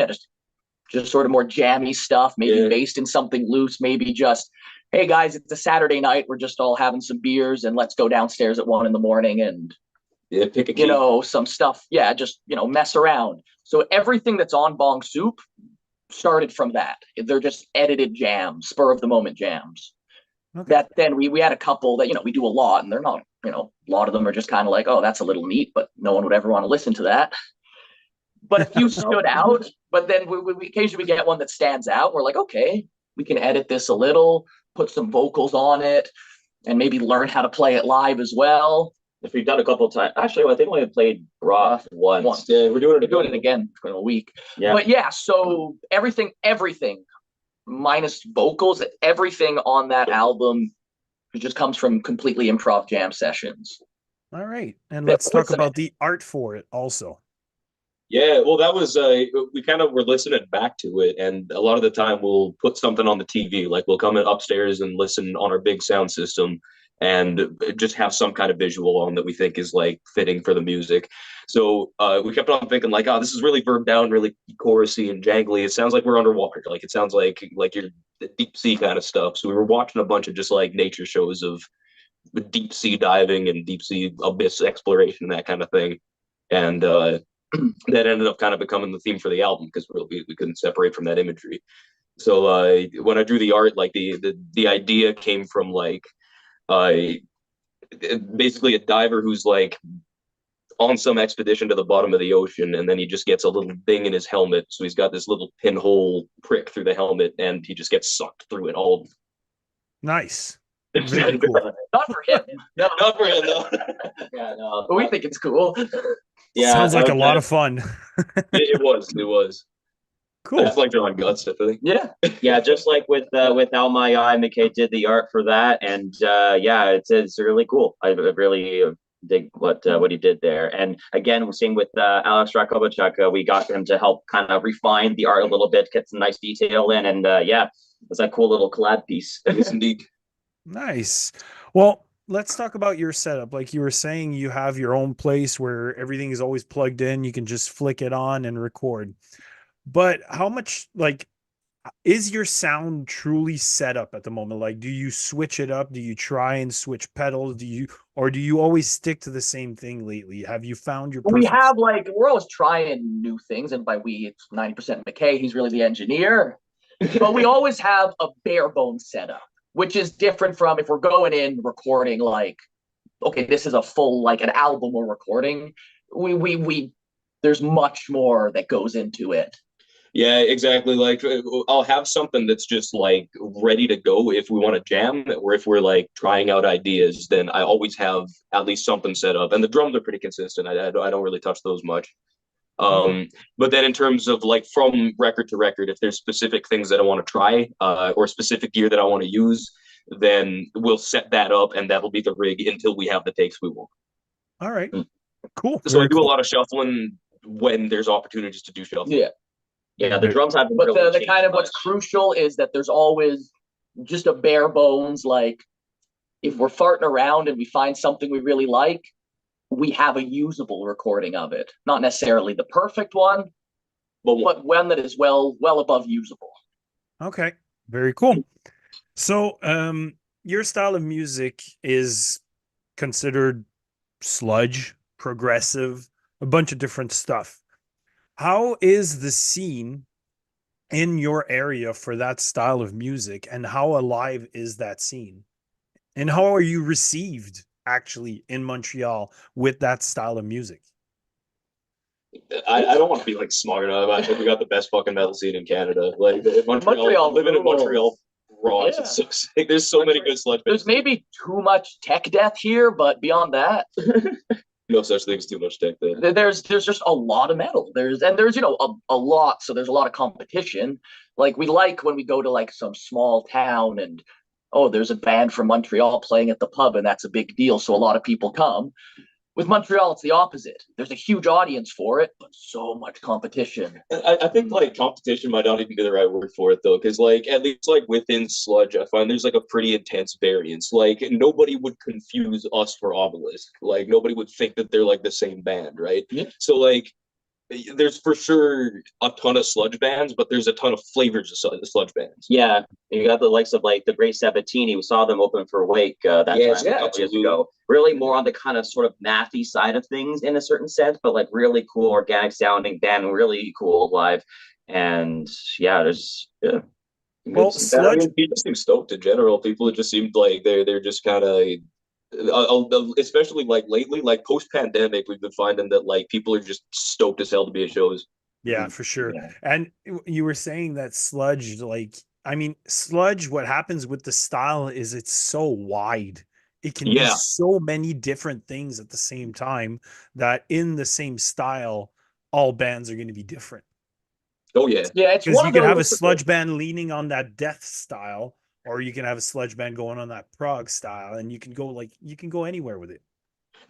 just sort of more jammy stuff, maybe based in something loose, maybe just, hey guys, it's a Saturday night. We're just all having some beers and let's go downstairs at 1 a.m. and Yeah, pick a key. You know, some stuff. Yeah, just, you know, mess around. So everything that's on Bong Soup started from that. They're just edited jams, spur of the moment jams. Okay. That then we had a couple that, you know, we do a lot, and they're not, you know, a lot of them are just kind of like, oh, that's a little neat, but no one would ever want to listen to that. But a few stood out. But then we occasionally we get one that stands out. We're like, okay, we can edit this a little, put some vocals on it, and maybe learn how to play it live as well. If we've done a couple of times, actually, I think we played rock once. Yeah, we're doing it again in a week. Yeah. But yeah, so everything minus vocals, everything on that album just comes from completely improv jam sessions. All right. And let's talk about the art for it also. Yeah, well, that was we kind of were listening back to it, and a lot of the time we'll put something on the TV, like we'll come in upstairs and listen on our big sound system, and just have some kind of visual on that we think is like fitting for the music. So we kept on thinking like, oh, this is really verb down, really chorusy and jangly. It sounds like we're underwater, like it sounds like you're deep sea kind of stuff. So we were watching a bunch of just like nature shows of deep sea diving and deep sea abyss exploration, that kind of thing, and that ended up kind of becoming the theme for the album because we couldn't separate from that imagery. So when I drew the art, like the idea came from like basically a diver who's like on some expedition to the bottom of the ocean, and then he just gets a little thing in his helmet, so he's got this little pinhole prick through the helmet, and he just gets sucked through it all. Nice. Very cool. Not for him. No. Not for him, though. Yeah, no, But we think it's cool. yeah, Sounds like a lot of fun. It was Cool. I just like drawing guts, I think. Yeah, just like with Alma, I McKay did the art for that, and yeah, it's really cool. I really dig what he did there. And again, we're seeing with Alex Rakovichuk, we got him to help kind of refine the art a little bit, get some nice detail in, and yeah, it's a cool little collab piece. Yes, indeed. Nice. Well, let's talk about your setup. Like you were saying, you have your own place where everything is always plugged in. You can just flick it on and record. But how much, like, is your sound truly set up at the moment? Like, do you switch it up? Do you try and switch pedals? Do you always stick to the same thing lately? Have you found your We have we're always trying new things, and by we, it's 90% McKay. He's really the engineer. But we always have a bare bones setup, which is different from if we're going in recording like, okay, this is a full, like an album we're recording. We there's much more that goes into it. Yeah, exactly. Like I'll have something that's just like ready to go if we want to jam, or if we're like trying out ideas, then I always have at least something set up. And the drums are pretty consistent. I don't really touch those much. But then in terms of like from record to record, if there's specific things that I want to try or specific gear that I want to use, then we'll set that up, and that'll be the rig until we have the takes we want. All right. Cool. So I do a lot of shuffling when there's opportunities to do shuffling. Yeah, the drums haven't. But really the kind of what's crucial is that there's always just a bare bones, like if we're farting around and we find something we really like, we have a usable recording of it. Not necessarily the perfect one, but one that is well above usable. Okay. Very cool. So your style of music is considered sludge, progressive, a bunch of different stuff. How is the scene in your area for that style of music, and how alive is that scene? And how are you received actually in Montreal with that style of music? I don't want to be like smart enough. I think we got the best fucking metal scene in Canada. Like Montreal living in Montreal rocks. Yeah. It's so sick. There's so many good sludge bands. There's maybe too much tech death here, but beyond that, no such thing as too much tech death. There's just a lot of metal. There's you know a lot, so there's a lot of competition. Like we like when we go to like some small town and there's a band from Montreal playing at the pub, and that's a big deal, so a lot of people come. With Montreal, it's the opposite. There's a huge audience for it, but so much competition. I think like competition might not even be the right word for it though, because like at least like within sludge, I find there's like a pretty intense variance. Like nobody would confuse us for Obelisk. Like nobody would think that they're like the same band, right? Yeah. So like there's for sure a ton of sludge bands, but there's a ton of flavors of sludge bands. Yeah, you got the likes of like the Great Sabatini. We saw them open for Wake that time a couple years ago. Really more on the kind of sort of mathy side of things in a certain sense, but like really cool organic sounding band, really cool live. And yeah, there's Well, sludge. I mean, people seem stoked in general. People just seemed like they're just kind of especially like lately, like post pandemic, we've been finding that like people are just stoked as hell to be at shows. Yeah, for sure. Yeah. And you were saying that sludge, like, I mean, sludge, what happens with the style is it's so wide. It can be so many different things at the same time that in the same style, all bands are going to be different. Oh yeah. Yeah, it's because you can have a sludge band leaning on that death style, or you can have a sludge band going on that prog style, and you can go anywhere with it.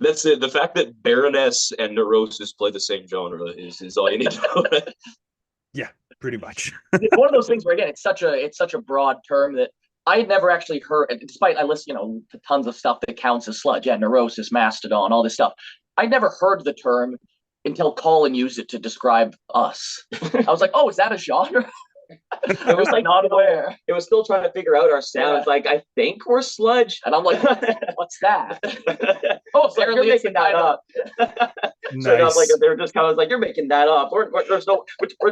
That's it. The fact that Baroness and Neurosis play the same genre is all you need to know. Yeah, pretty much. It's one of those things where again, it's such a broad term that I had never actually heard, despite I listen, to tons of stuff that counts as sludge, Neurosis, Mastodon, all this stuff. I'd never heard the term until Colin used it to describe us. I was like, oh, is that a genre? It was like not aware. It was still trying to figure out our sound. It's like, I think we're sludge. And I'm like, what's that? Oh, so you're making that up. Nice. So like they're just kind of like, you're making that up. We're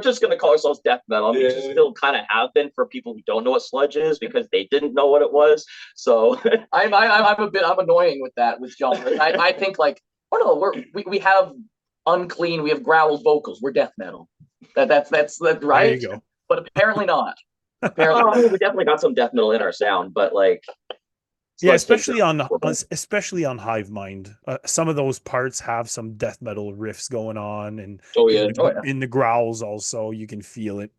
just gonna call ourselves death metal. We still kind of have been for people who don't know what sludge is because they didn't know what it was. So I'm annoying with that with genres. I think like, oh no, we have unclean, we have growled vocals. We're death metal. That's right. There you go. But apparently not. Apparently, we definitely got some death metal in our sound, but like, yeah, especially on Hive Mind, some of those parts have some death metal riffs going on, and in the growls also you can feel it.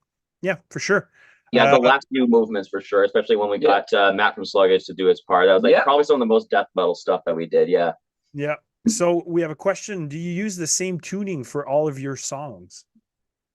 Yeah, for sure. Yeah, the last few movements for sure, especially when we got Matt from Sluggish to do his part. That was like probably some of the most death metal stuff that we did. Yeah. Yeah. So we have a question: do you use the same tuning for all of your songs?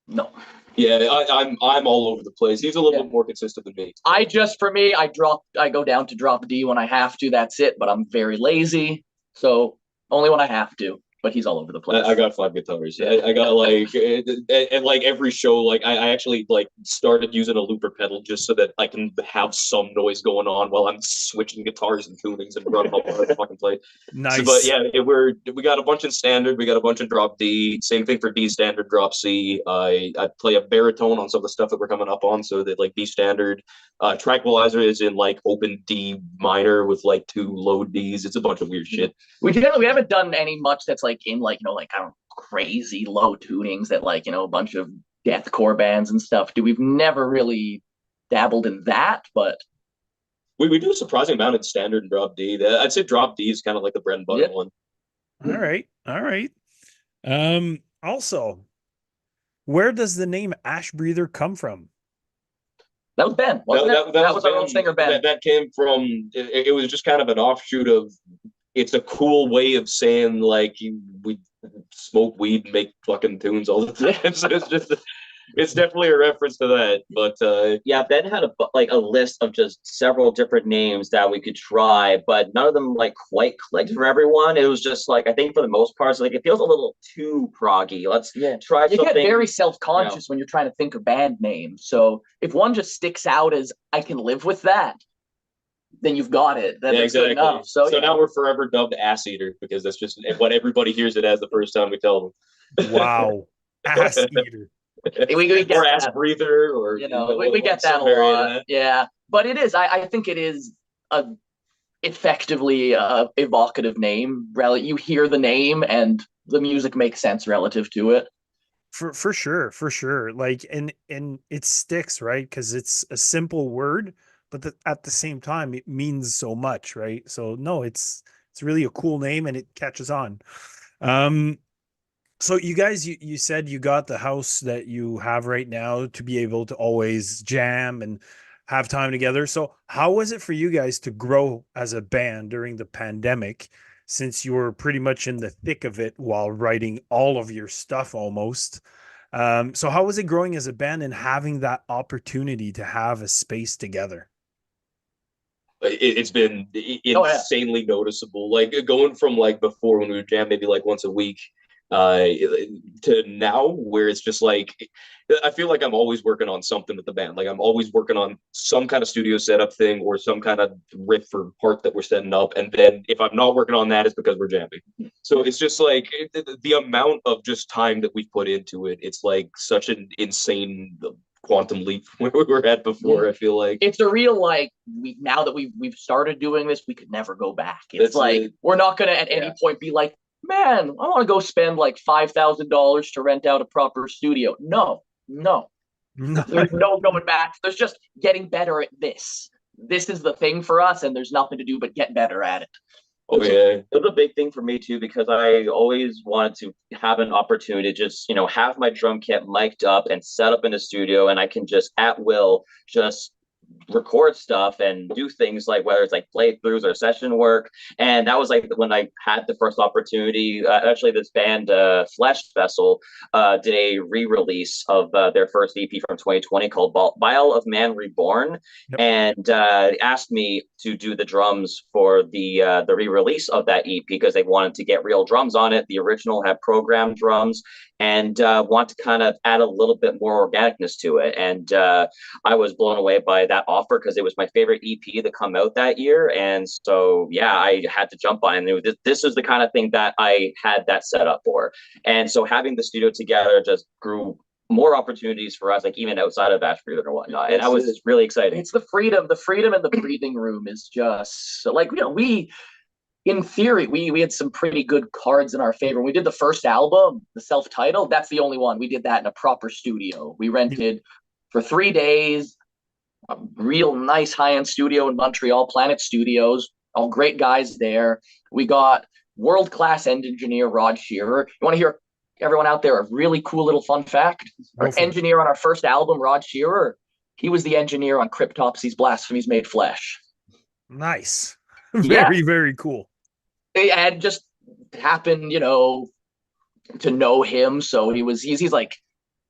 No. Yeah, I'm all over the place. He's a little bit more consistent than me. I go down to drop D when I have to. That's it. But I'm very lazy, so only when I have to. But he's all over the place. I got 5 guitars. I got like, and like every show, like I actually like started using a looper pedal just so that I can have some noise going on while I'm switching guitars and tunings and running up on the fucking play. Nice. So, but yeah, we got a bunch in standard. We got a bunch in drop D. Same thing for D standard, drop C. I play a baritone on some of the stuff that we're coming up on, so that like D standard. Tranquilizer is in like open D minor with like 2 low Ds. It's a bunch of weird shit. We haven't done any much that's like in like like kind of crazy low tunings that like a bunch of deathcore bands and stuff do. We've never really dabbled in that, but we do a surprising amount in standard and drop D. I'd say drop D is kind of like the bread and butter one. All right. Also, where does the name Ashbreather come from? That was Ben, wasn't it? That was our own singer, Ben. That came from, it was just kind of an offshoot of, it's a cool way of saying like we smoke weed and make fucking tunes all the time. So it's definitely a reference to that. But yeah, Ben had a list of just several different names that we could try, but none of them like quite clicked for everyone. It was just like, I think for the most part, so like it feels a little too proggy. Let's try something. You get very self-conscious when you're trying to think of band names. So if one just sticks out as I can live with that, then you've got it. That's exactly. Good enough. So now we're forever dubbed Ass Eater because that's just what everybody hears it as the first time we tell them. Wow. Ass Eater. We get or Ashbreather, or we get that a lot. Yeah, but it is. I think it is a effectively evocative name. You hear the name, and the music makes sense relative to it. For sure. Like, and it sticks, right? Because it's a simple word, but at the same time, it means so much, right? So no, it's really a cool name, and it catches on. So you guys, you said you got the house that you have right now to be able to always jam and have time together. So how was it for you guys to grow as a band during the pandemic, since you were pretty much in the thick of it while writing all of your stuff almost? So how was it growing as a band and having that opportunity to have a space together? It's been insanely noticeable. Like going from like before when we would jam maybe like once a week to now where it's just like I feel like I'm always working on something with the band. Like I'm always working on some kind of studio setup thing or some kind of riff or part that we're setting up. And then if I'm not working on that, it's because we're jamming. So it's just like the amount of just time that we've put into it. It's like such an insane quantum leap where we were at before. I feel like it's a real like now that we've started doing this, we could never go back. It's like we're not gonna at any point be like, man, I want to go spend like $5,000 to rent out a proper studio. No. There's no going back. There's just getting better at this. This is the thing for us, and there's nothing to do but get better at it. Oh yeah, it was a big thing for me too because I always wanted to have an opportunity to just have my drum kit mic'd up and set up in the studio, and I can just at will just record stuff and do things like whether it's like playthroughs or session work. And that was like when I had the first opportunity. Actually, this band Flesh Vessel did a re-release of their first EP from 2020 called Vial of Man Reborn. Yep. And asked me to do the drums for the re-release of that EP because they wanted to get real drums on it. The original had programmed drums and want to kind of add a little bit more organicness to it. And I was blown away by that offer because it was my favorite EP to come out that year. And so, yeah, I had to jump on it. And this is the kind of thing that I had that set up for. And so having the studio together just grew more opportunities for us, like even outside of Ashbreather and whatnot. And that was just really exciting. It's the freedom in the breathing room is just like, in theory, we had some pretty good cards in our favor. When we did the first album, the self-titled, that's the only one. We did that in a proper studio. We rented for 3 days, a real nice high-end studio in Montreal, Planet Studios, all great guys there. We got world-class end engineer Rod Shearer. You want to hear, everyone out there, a really cool little fun fact? Our engineer on our first album, Rod Shearer, he was the engineer on Cryptopsy's Blasphemies Made Flesh. Nice. Very cool. And just happened, to know him. So he's like,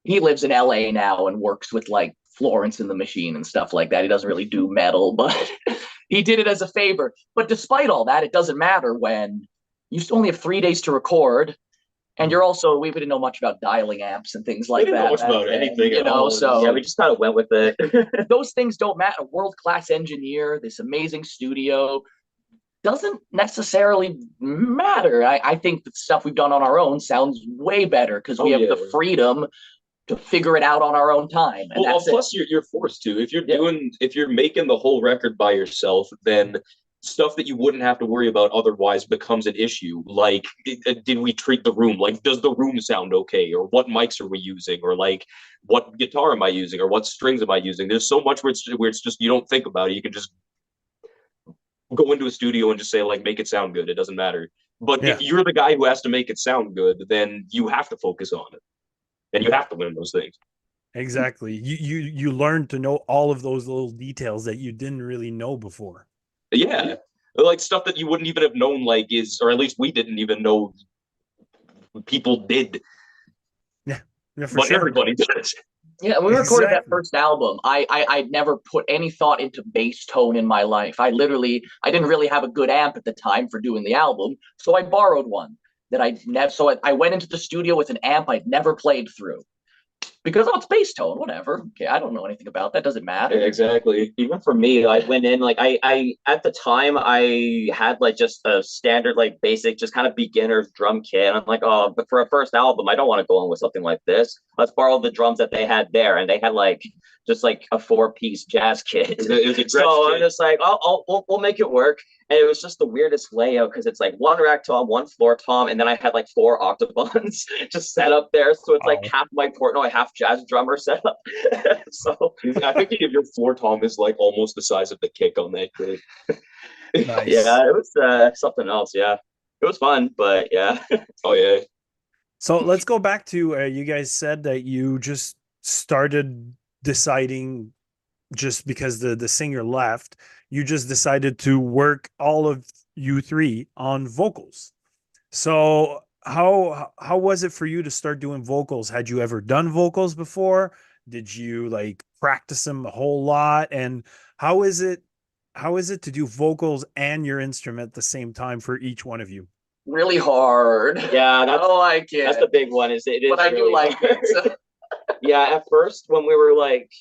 he lives in LA now and works with like Florence and the Machine and stuff like that. He doesn't really do metal, but he did it as a favor. But despite all that, it doesn't matter when you only have 3 days to record. And you're also, we didn't know much about dialing amps and things like that. We didn't know much about anything, so yeah, we just kind of went with it. Those things don't matter. World-class engineer, this amazing studio, doesn't necessarily matter. I think the stuff we've done on our own sounds way better because we have the freedom to figure it out on our own time. And plus you're forced to. If you're making the whole record by yourself, then stuff that you wouldn't have to worry about otherwise becomes an issue. Like, did we treat the room? Like, does the room sound okay? Or what mics are we using? Or like, what guitar am I using? Or what strings am I using? There's so much where it's just you don't think about it. You can just go into a studio and just say like, make it sound good. It doesn't matter. But if you're the guy who has to make it sound good, then you have to focus on it, and you have to learn those things. Exactly. You learn to know all of those little details that you didn't really know before. Yeah, like stuff that you wouldn't even have known, like or at least we didn't even know people did. Yeah, for but sure. Everybody does. Yeah, when we recorded that first album, I never put any thought into bass tone in my life. I didn't really have a good amp at the time for doing the album, so I borrowed one that I never. So I went into the studio with an amp I'd never played through. Because it's bass tone, whatever. Okay, I don't know anything about that. Doesn't matter. Yeah, exactly. Even for me, I went in like I at the time I had like just a standard like basic, just kind of beginner's drum kit. And I'm like, oh, but for a first album, I don't want to go in with something like this. Let's borrow the drums that they had there, and they had like just like a 4-piece jazz kit. It was so I'm just like, we'll make it work. And it was just the weirdest layout because it's like one rack tom, one floor tom, and then I had like 4 octobans just set up there. So it's like half my Portnoy, half jazz drummer set up. So I think your floor tom is like almost the size of the kick on that kit. Nice. Yeah, it was something else. Yeah, it was fun, but yeah. Oh yeah. So let's go back to you guys said that you just started deciding just because the singer left. You just decided to work all of you 3 on vocals. So how was it for you to start doing vocals? Had you ever done vocals before? Did you like practice them a whole lot? And how is it to do vocals and your instrument at the same time for each one of you? really hard. Yeah, I don't like it. That's the big one. Is but I really do like hard. it. So. Yeah, at first when we were like,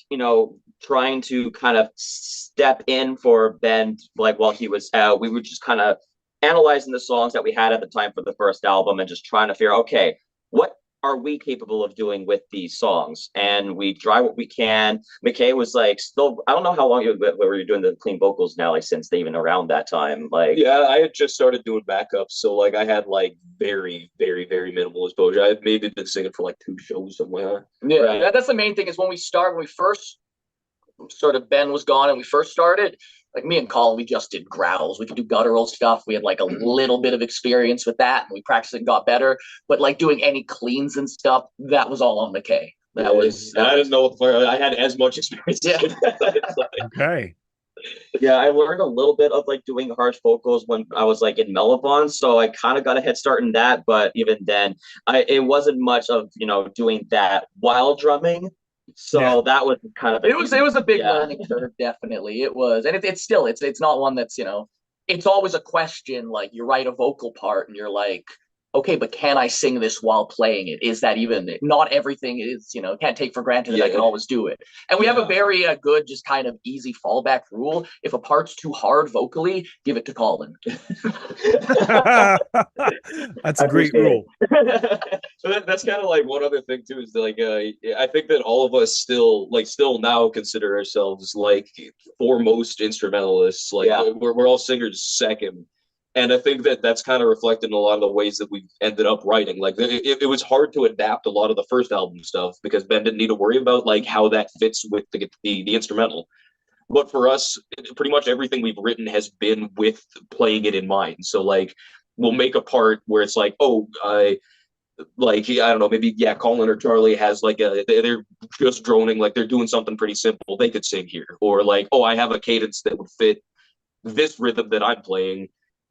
trying to kind of step in for Ben, like while he was out, we were just kind of analyzing the songs that we had at the time for the first album and just trying to figure, okay, what are we capable of doing with these songs? And we try what we can. McKay was like, still, I don't know how long you were doing the clean vocals now, like since even around that time. Like, yeah, I had just started doing backups, so like I had like very, very, very minimal exposure. I had maybe been singing for like 2 shows somewhere. Yeah, right. That's the main thing is when we first sort of Ben was gone and we first started, like me and Colin, we just did growls. We could do guttural stuff. We had like a little bit of experience with that and we practiced and got better. But like doing any cleans and stuff, that was all on McKay. That was I didn't know if I had as much experience. Yeah. Okay. Yeah, I learned a little bit of like doing harsh vocals when I was like in Mellabon, so I kind of got a head start in that. But even then, it wasn't much of doing that while drumming. So that was kind of it was a big learning curve, definitely. It was, and it's still it's not one that's it's always a question. Like you write a vocal part and you're like, okay, but can I sing this while playing it? Is that even, not everything is, can't take for granted that I can always do it. And we have a very good, just kind of easy fallback rule. If a part's too hard vocally, give it to Colin. That's a great rule. So that's kind of like one other thing too, is like, I think that all of us still now consider ourselves like foremost instrumentalists. Like we're all singers second. And I think that that's kind of reflected in a lot of the ways that we ended up writing. Like it was hard to adapt a lot of the first album stuff because Ben didn't need to worry about like how that fits with the instrumental. But for us, pretty much everything we've written has been with playing it in mind. So like we'll make a part where it's like, I don't know, maybe Colin or Charlie has like they're just droning, like they're doing something pretty simple. They could sing here, or like, I have a cadence that would fit this rhythm that I'm playing.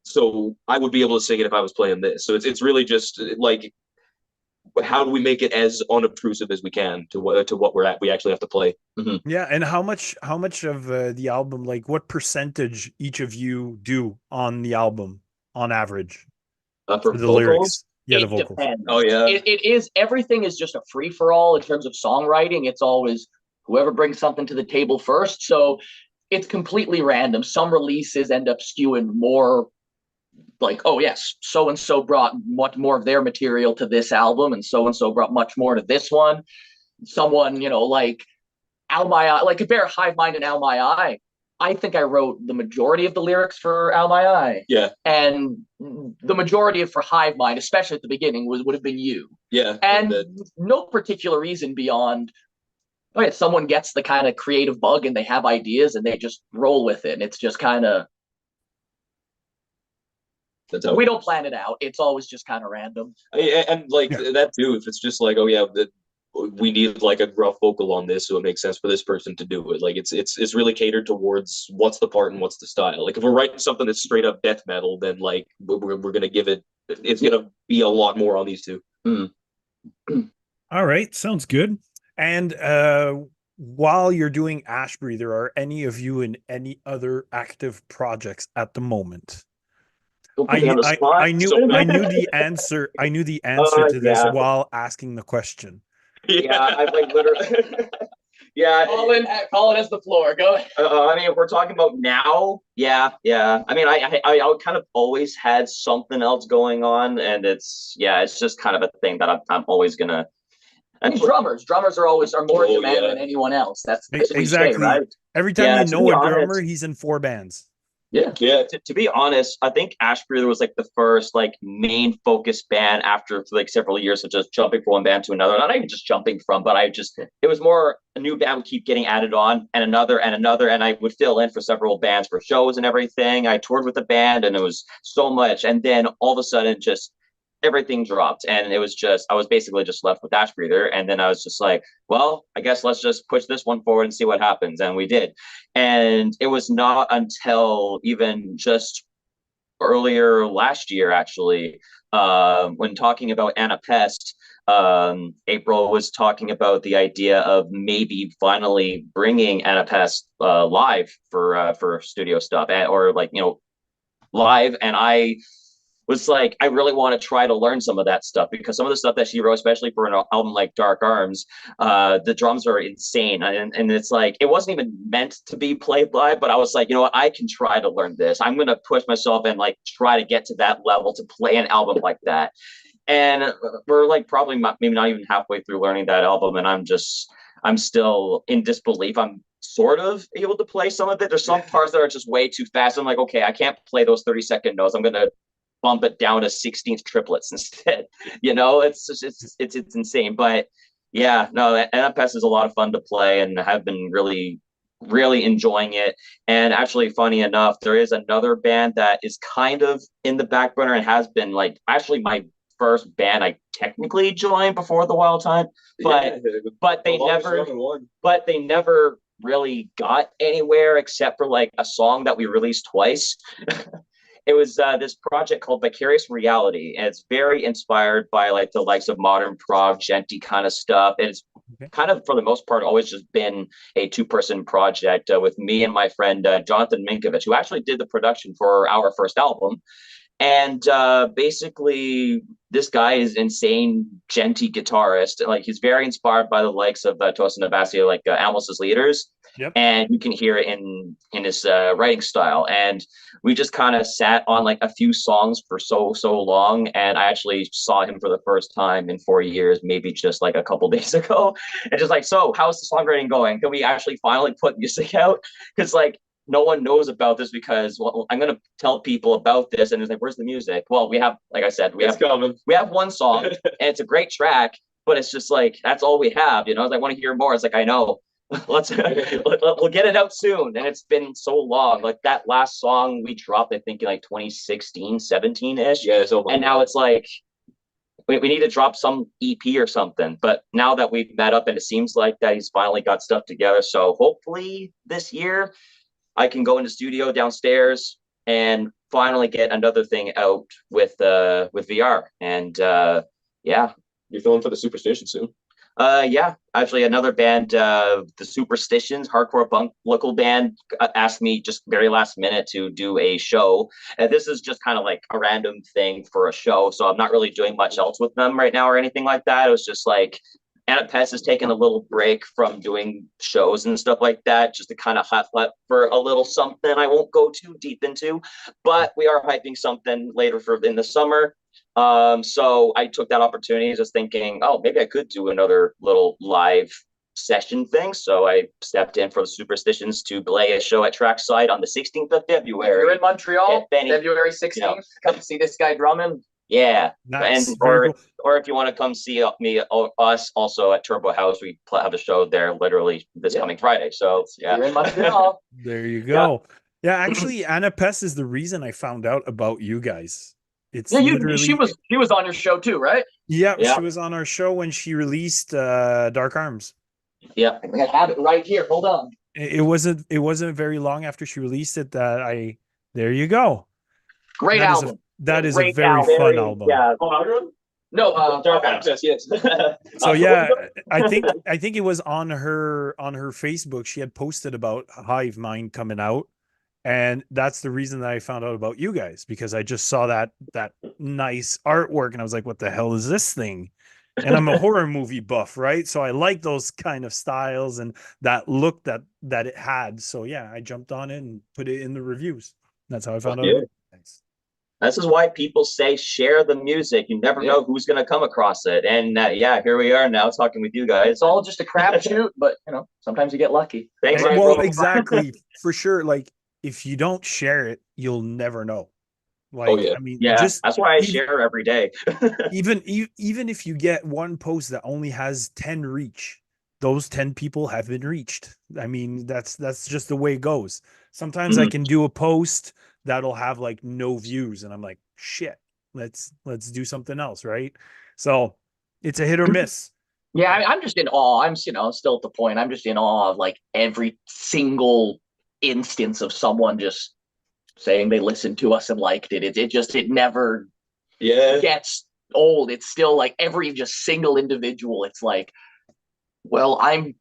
So I would be able to sing it if I was playing this. So it's really just like, how do we make it as unobtrusive as we can to what we actually have to play? Mm-hmm. Yeah, and how much of the album, like what percentage each of you do on the album on average for the lyrics? Yeah, the vocals. Depends. Oh yeah, it is. Everything is just a free for all in terms of songwriting. It's always whoever brings something to the table first. So it's completely random. Some releases end up skewing more. Like, oh yes, so and so brought much more of their material to this album, and so brought much more to this one. Someone, like Al My Eye, like Compare Hive Mind and Al My Eye. I think I wrote the majority of the lyrics for Al My Eye. Yeah. And the majority for Hive Mind, especially at the beginning, would have been you. Yeah. And no particular reason beyond, someone gets the kind of creative bug and they have ideas and they just roll with it. And it's just kind of, we don't plan it out. It's always just kind of random. And like that too, if it's just like, we need like a rough vocal on this, so it makes sense for this person to do it. Like it's really catered towards what's the part and what's the style. Like if we're writing something that's straight up death metal, then like we're gonna give it's gonna be a lot more on these two. All right, sounds good. And while you're doing Ashbreather, are any of you in any other active projects at the moment? I knew the answer. I knew the answer to this while asking the question. Yeah, I've like literally. Yeah, Colin has the floor. Go ahead. I mean, if we're talking about now, yeah. I mean, I kind of always had something else going on, and it's just kind of a thing that I'm always gonna. And drummers are always more in demand than anyone else. That's exactly cliche, right? Every time you know a drummer, he's in 4 bands. Yeah. To be honest, I think Ashbreather was like the first like main focus band after like several years of just jumping from one band to another. Not even just jumping from, but it was more a new band would keep getting added on and another, and I would fill in for several bands for shows and everything. I toured with the band and it was so much. And then all of a sudden just everything dropped and it was I was basically just left with Ashbreather. And then I was just like, well, I guess let's just push this one forward and see what happens. And we did. And it was not until even just earlier last year, actually, when talking about Anna Pest, April was talking about the idea of maybe finally bringing Anna Pest live for studio stuff or like, live. And was like, I really want to try to learn some of that stuff, because some of the stuff that she wrote, especially for an album like Dark Arms, the drums are insane. And it's like, it wasn't even meant to be played live, but I was like, you know what, I can try to learn this. I'm going to push myself and like try to get to that level to play an album like that. And we're like probably maybe not even halfway through learning that album. And I'm still in disbelief. I'm sort of able to play some of it. There's some parts that are just way too fast. I'm like, okay, I can't play those 30-second notes. I'm going to bump it down to 16th triplets instead. It's insane. But yeah, no, NFS is a lot of fun to play, and have been really enjoying it. And actually, funny enough, there is another band that is kind of in the back burner and has been like actually my first band I technically joined before the Wild Time, but they never really got anywhere except for like a song that we released twice. It was this project called Vicarious Reality, and it's very inspired by like the likes of modern prog, genty kind of stuff. And it's kind of, for the most part, always just been a two-person project with me and my friend Jonathan Minkovich, who actually did the production for our first album. And basically, this guy is insane, genty guitarist. Like, he's very inspired by the likes of Tosin Abasi, like Amos's Leaders. Yep. And you can hear it in his writing style. And we just kind of sat on like a few songs for so long. And I actually saw him for the first time in 4 years, maybe just like a couple days ago. And just like, so how's the songwriting going? Can we actually finally put music out? Because like, no one knows about this, because I'm going to tell people about this. And it's like, where's the music? Well, we have, like I said, we have one song and it's a great track, but it's just like, that's all we have. I want to hear more. It's like, I know, we'll get it out soon. And it's been so long. Like that last song we dropped, I think in like 2016, 17 ish. Yeah. And now it's like, we need to drop some EP or something. But now that we've met up, and it seems like that he's finally got stuff together. So hopefully this year, I can go in the studio downstairs and finally get another thing out with VR. And yeah. You're filming for the Superstition soon? Yeah, actually another band, the Superstitions, hardcore punk local band, asked me just very last minute to do a show. And this is just kind of like a random thing for a show. So I'm not really doing much else with them right now or anything like that. It was just like, NFS has taken a little break from doing shows and stuff like that, just to kind of let for a little something I won't go too deep into, but we are hyping something later in the summer. So I took that opportunity, just thinking, oh, maybe I could do another little live session thing. So I stepped in for the Superstitions to play a show at Trackside on the 16th of February. You're in Montreal, February 16th. Come see this guy drumming. Yeah, nice. And or if you want to come see us also at Turbo House, we have a show there literally this coming Friday. So yeah, you're in Montreal. There you go. Yeah, actually, Anna Pest is the reason I found out about you guys. It's literally, she was on your show too, right? Yeah, she was on our show when she released Dark Arms. Yeah, I have it right here. Hold on. It wasn't very long after she released it that there you go. Great album. That is a very fun album. Yeah. No, Dark Arms, yes. So yeah, I think it was on her Facebook. She had posted about Hive Mind coming out, and that's the reason that I found out about you guys, because I just saw that nice artwork and I was like, what the hell is this thing? And I'm a horror movie buff, right? So I like those kind of styles and that look that it had. So yeah, I jumped on it and put it in the reviews. That's how I found out. Thanks. This is why people say share the music. You never know who's going to come across it. And here we are now talking with you guys. It's all just a crapshoot, but sometimes you get lucky. Thanks. Well, exactly, for sure. Like if you don't share it, you'll never know. Like, I mean, that's why I share every day. even if you get one post that only has 10 reach, those 10 people have been reached. I mean, that's just the way it goes. Sometimes I can do a post that'll have like no views and I'm like, shit, let's do something else, right? So it's a hit or miss. Yeah, I'm just in awe. I'm still at the point. I'm just in awe of like every single instance of someone just saying they listened to us and liked it. It never gets old. It's still like every just single individual. It's like, well, I'm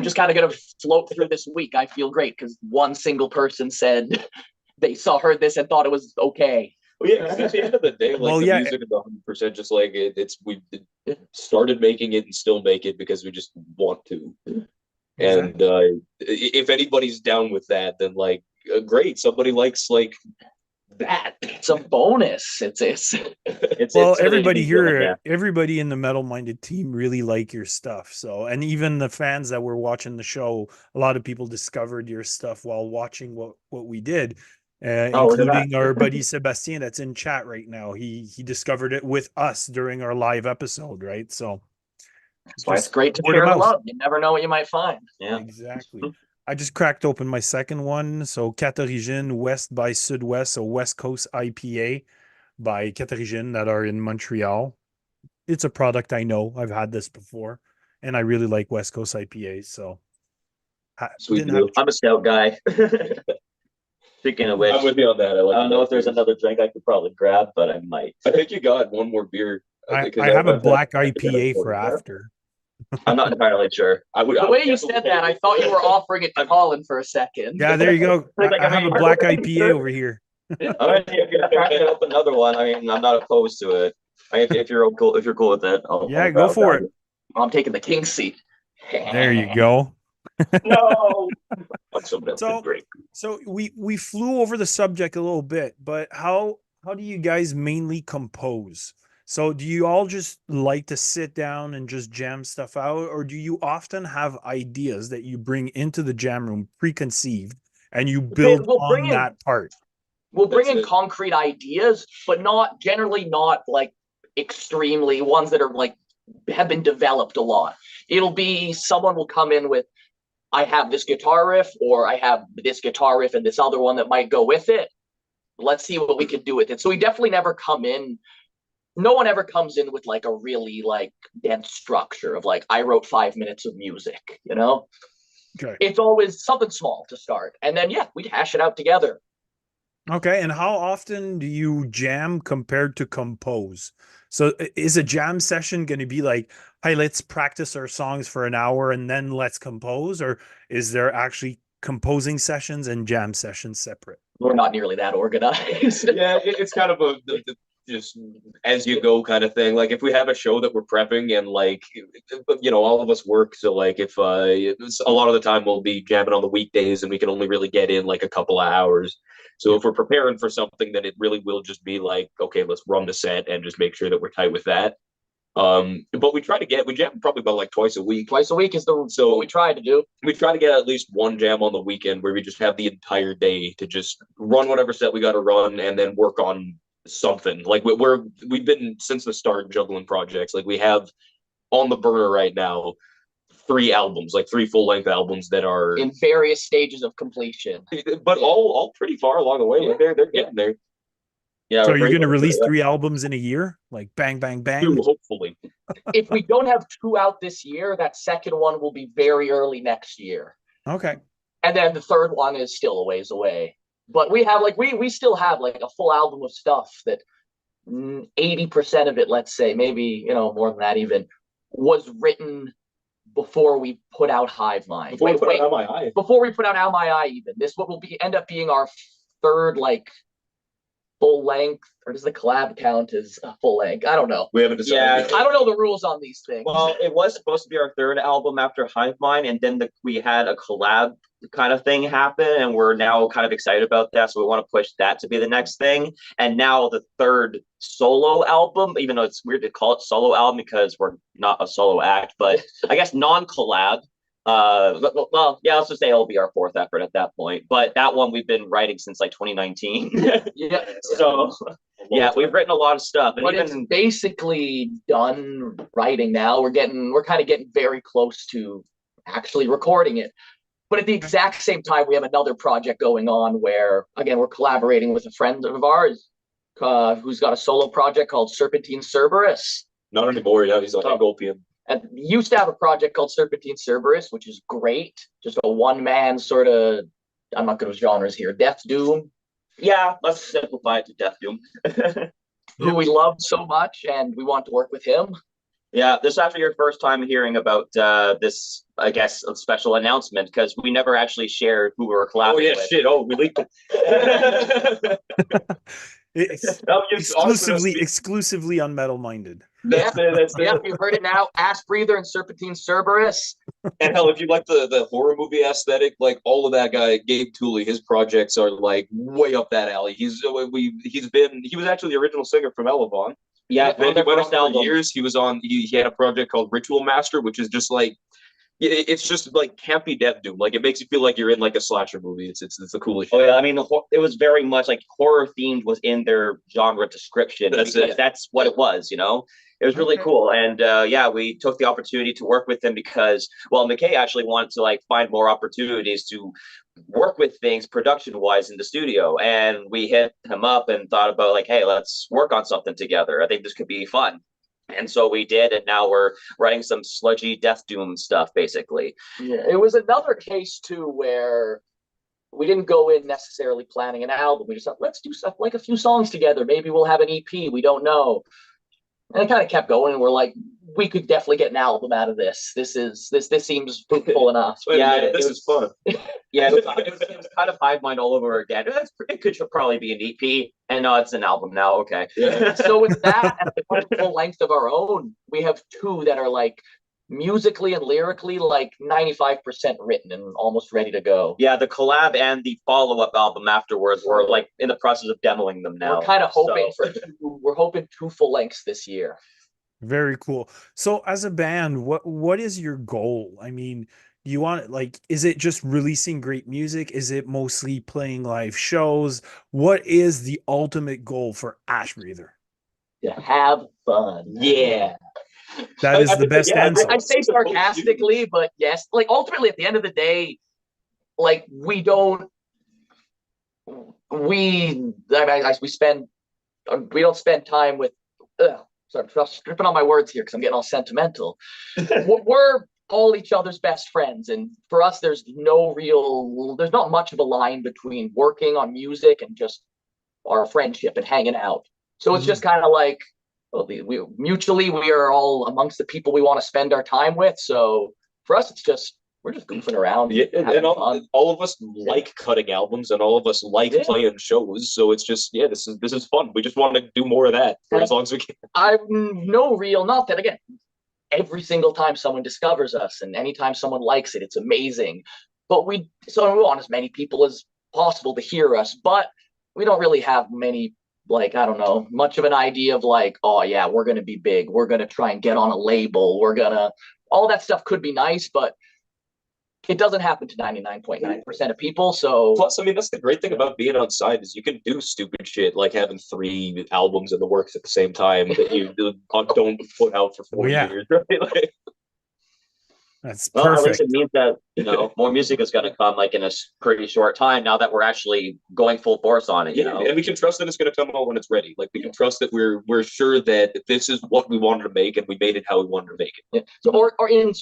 just kind of gonna float through this week. I feel great because one single person said they heard this and thought it was okay. Well, yeah, 'cause at the end of the day, like Well, the yeah. music is 100% just like we started making it and still make it because we just want to. And Exactly. if anybody's down with that, then like great, somebody likes like that. It's a bonus. It's Well, It's really everybody a big deal, yeah. here, everybody in the Metal Minded team really like your stuff. So, and even the fans that were watching the show, a lot of people discovered your stuff while watching what we did, Oh, look at that. including our buddy Sebastien that's in chat right now. He discovered it with us during our live episode, right? So, That's why it's just great to word of share the mouth. love. You never know what you might find. Yeah. Exactly. I just cracked open my second one. So, Quatre Origines West by Sud-West, so West Coast IPA by Quatre Origines that are in Montreal. It's a product I know. I've had this before, and I really like West Coast IPAs. So, Sweet didn't have deal. I'm a stout guy. Speaking of which, I'm with you on that. I I don't know if there's another drink I could probably grab, but I might. I think you got one more beer. I have a black IPA for after. I'm not entirely sure. The way you said that, I thought you were offering it to Colin for a second. Yeah, there you go. Like, I have a mean, black IPA over here. All right, if you're cracking open another one, I mean, I'm not opposed to it. If you're cool with it, Yeah, go for it. I'm taking the king seat. There you go. No. So we flew over the subject a little bit, but how do you guys mainly compose? So do you all just like to sit down and just jam stuff out, or do you often have ideas that you bring into the jam room preconceived and you build on that part? We'll bring in concrete ideas, but not generally not like extremely ones that are like have been developed a lot. It'll be someone will come in with, I have this guitar riff, or I have this guitar riff and this other one that might go with it. Let's see what we can do with it. So we definitely never come in. No one ever comes in with like a really like dense structure of like, I wrote 5 minutes of music, you know? Okay. It's always something small to start. And then, yeah, we'd hash it out together. Okay. And how often do you jam compared to compose? So is a jam session going to be like, hey, let's practice our songs for an hour and then let's compose? Or is there actually composing sessions and jam sessions separate? We're not nearly that organized. Yeah, it's kind of a just as you go kind of thing. Like if we have a show that we're prepping and like, you know, all of us work. So like if a lot of the time we'll be jamming on the weekdays and we can only really get in like a couple of hours. So if we're preparing for something, then it really will just be like, okay, let's run the set and just make sure that we're tight with that. But we jam probably about like twice a week. Twice a week is what we try to do. We try to get at least one jam on the weekend where we just have the entire day to just run whatever set we got to run and then work on something. Like we've been since the start juggling projects. Like we have on the burner right now 3 albums, like 3 full-length albums that are in various stages of completion, but all pretty far along the way. Like they're getting there. Yeah. So you're going to release 3 albums in a year? Like bang, bang, bang? 2, hopefully. If we don't have 2 out this year, that second one will be very early next year. Okay. And then the third one is still a ways away. But we have like, we still have like a full album of stuff that 80% of it, let's say, maybe, you know, more than that even, was written before we put out Hive Mind. Before we put out Out My Eye. Before we put out Out My Eye even. This what will end up being our third like full length, or does the collab count as a full length? I don't know. We haven't decided. Yeah, I don't know the rules on these things. Well, it was supposed to be our 3rd album after Hive Mind, and then we had a collab kind of thing happen, and we're now kind of excited about that, so we want to push that to be the next thing. And now the 3rd solo album, even though it's weird to call it solo album because we're not a solo act, but I guess non-collab. Well, yeah, let's just say it'll be our 4th effort at that point. But that one we've been writing since like 2019. Yeah. So yeah, we've written a lot of stuff. And but it's basically done writing now. We're kind of getting very close to actually recording it. But at the exact same time, we have another project going on where, again, we're collaborating with a friend of ours who's got a solo project called Serpentine Cerberus. Not anymore. Yeah, he's on Engulpian. And used to have a project called Serpentine Cerberus, which is great. Just a one-man sort of, I'm not good with genres here, Death Doom. Yeah, let's simplify it to Death Doom. Who we love so much, and we want to work with him. Yeah, this is actually your first time hearing about this, I guess, a special announcement, because we never actually shared who we were collaborating with. Oh, yeah, shit. Oh, we leaked it. Exclusively on metal minded. You've heard it now. Ashbreather and Serpentine Cerberus. And hell, if you like the horror movie aesthetic, like all of that guy, Gabe Tooley, his projects are like way up that alley. He was actually the original singer from Elevon. Yeah, He went on for years. He had a project called Ritual Master, which is just like, it's just like campy death doom. Like it makes you feel like you're in like a slasher movie. It's the coolest shit. Oh yeah, I mean it was very much like horror themed was in their genre description. That's what it was, you know. It was really cool, and we took the opportunity to work with him because, well, McKay actually wanted to like find more opportunities to work with things production wise in the studio, and we hit him up and thought about like, hey, let's work on something together. I think this could be fun. And so we did, and now we're writing some sludgy death doom stuff, basically. Yeah, it was another case too where we didn't go in necessarily planning an album. We just thought, let's do stuff like a few songs together. Maybe we'll have an EP. We don't know. And it kind of kept going, and we're like, we could definitely get an album out of this. This seems fruitful enough. This is fun. Yeah, it was kind of Hive Mind all over again. It could probably be an EP, and no, it's an album now. Okay. Yeah. So with that, at the full length of our own, we have two that are like musically and lyrically like 95% written and almost ready to go. Yeah, the collab and the follow-up album afterwards, we're like in the process of demoing them now. We're kind of hoping we're hoping two full lengths this year. Very cool. So as a band, what is your goal? I mean, you want, like, is it just releasing great music? Is it mostly playing live shows? What is the ultimate goal for Ashbreather? To have fun. Yeah. That is the best answer. I say sarcastically, but yes, like ultimately at the end of the day, like we don't spend time with. Sorry, I'm stripping on my words here because I'm getting all sentimental. We're all each other's best friends, and for us, there's not much of a line between working on music and just our friendship and hanging out. So it's just kind of like, we are all amongst the people we want to spend our time with. So for us, we're just goofing around. Yeah, and all of us like cutting albums, and all of us like playing shows. So it's just, this is fun. We just want to do more of that for as long as we can. Not that again, every single time someone discovers us and anytime someone likes it, it's amazing. But we want as many people as possible to hear us, but we don't really have many, like, I don't know, much of an idea of like, oh yeah, we're going to be big. We're going to try and get on a label. All that stuff could be nice, but it doesn't happen to 99.9% of people. So plus, I mean, that's the great thing about being on side is you can do stupid shit like having 3 albums in the works at the same time that you don't put out for 4 years. Right? Like, that's perfect. At least it means that more music is going to come like in a pretty short time now that we're actually going full force on it. And we can trust that it's going to come out when it's ready. Like we can trust that we're sure that this is what we wanted to make and we made it how we wanted to make it. Yeah. So or in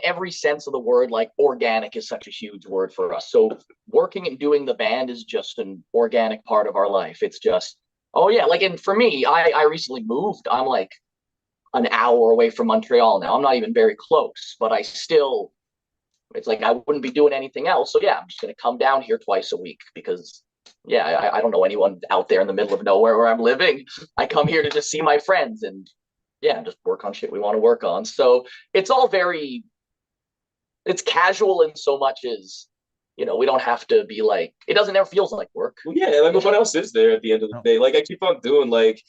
every sense of the word, like organic is such a huge word for us. So working and doing the band is just an organic part of our life. It's just and for me, I recently moved. I'm like an hour away from Montreal now. I'm not even very close, but it's like I wouldn't be doing anything else. So I'm just going to come down here twice a week because I don't know anyone out there in the middle of nowhere where I'm living. I come here to just see my friends and just work on shit we want to work on. So it's all it's casual in so much as, we don't have to be like, it doesn't ever feels like work. What else is there at the end of the day? Like I keep on doing like,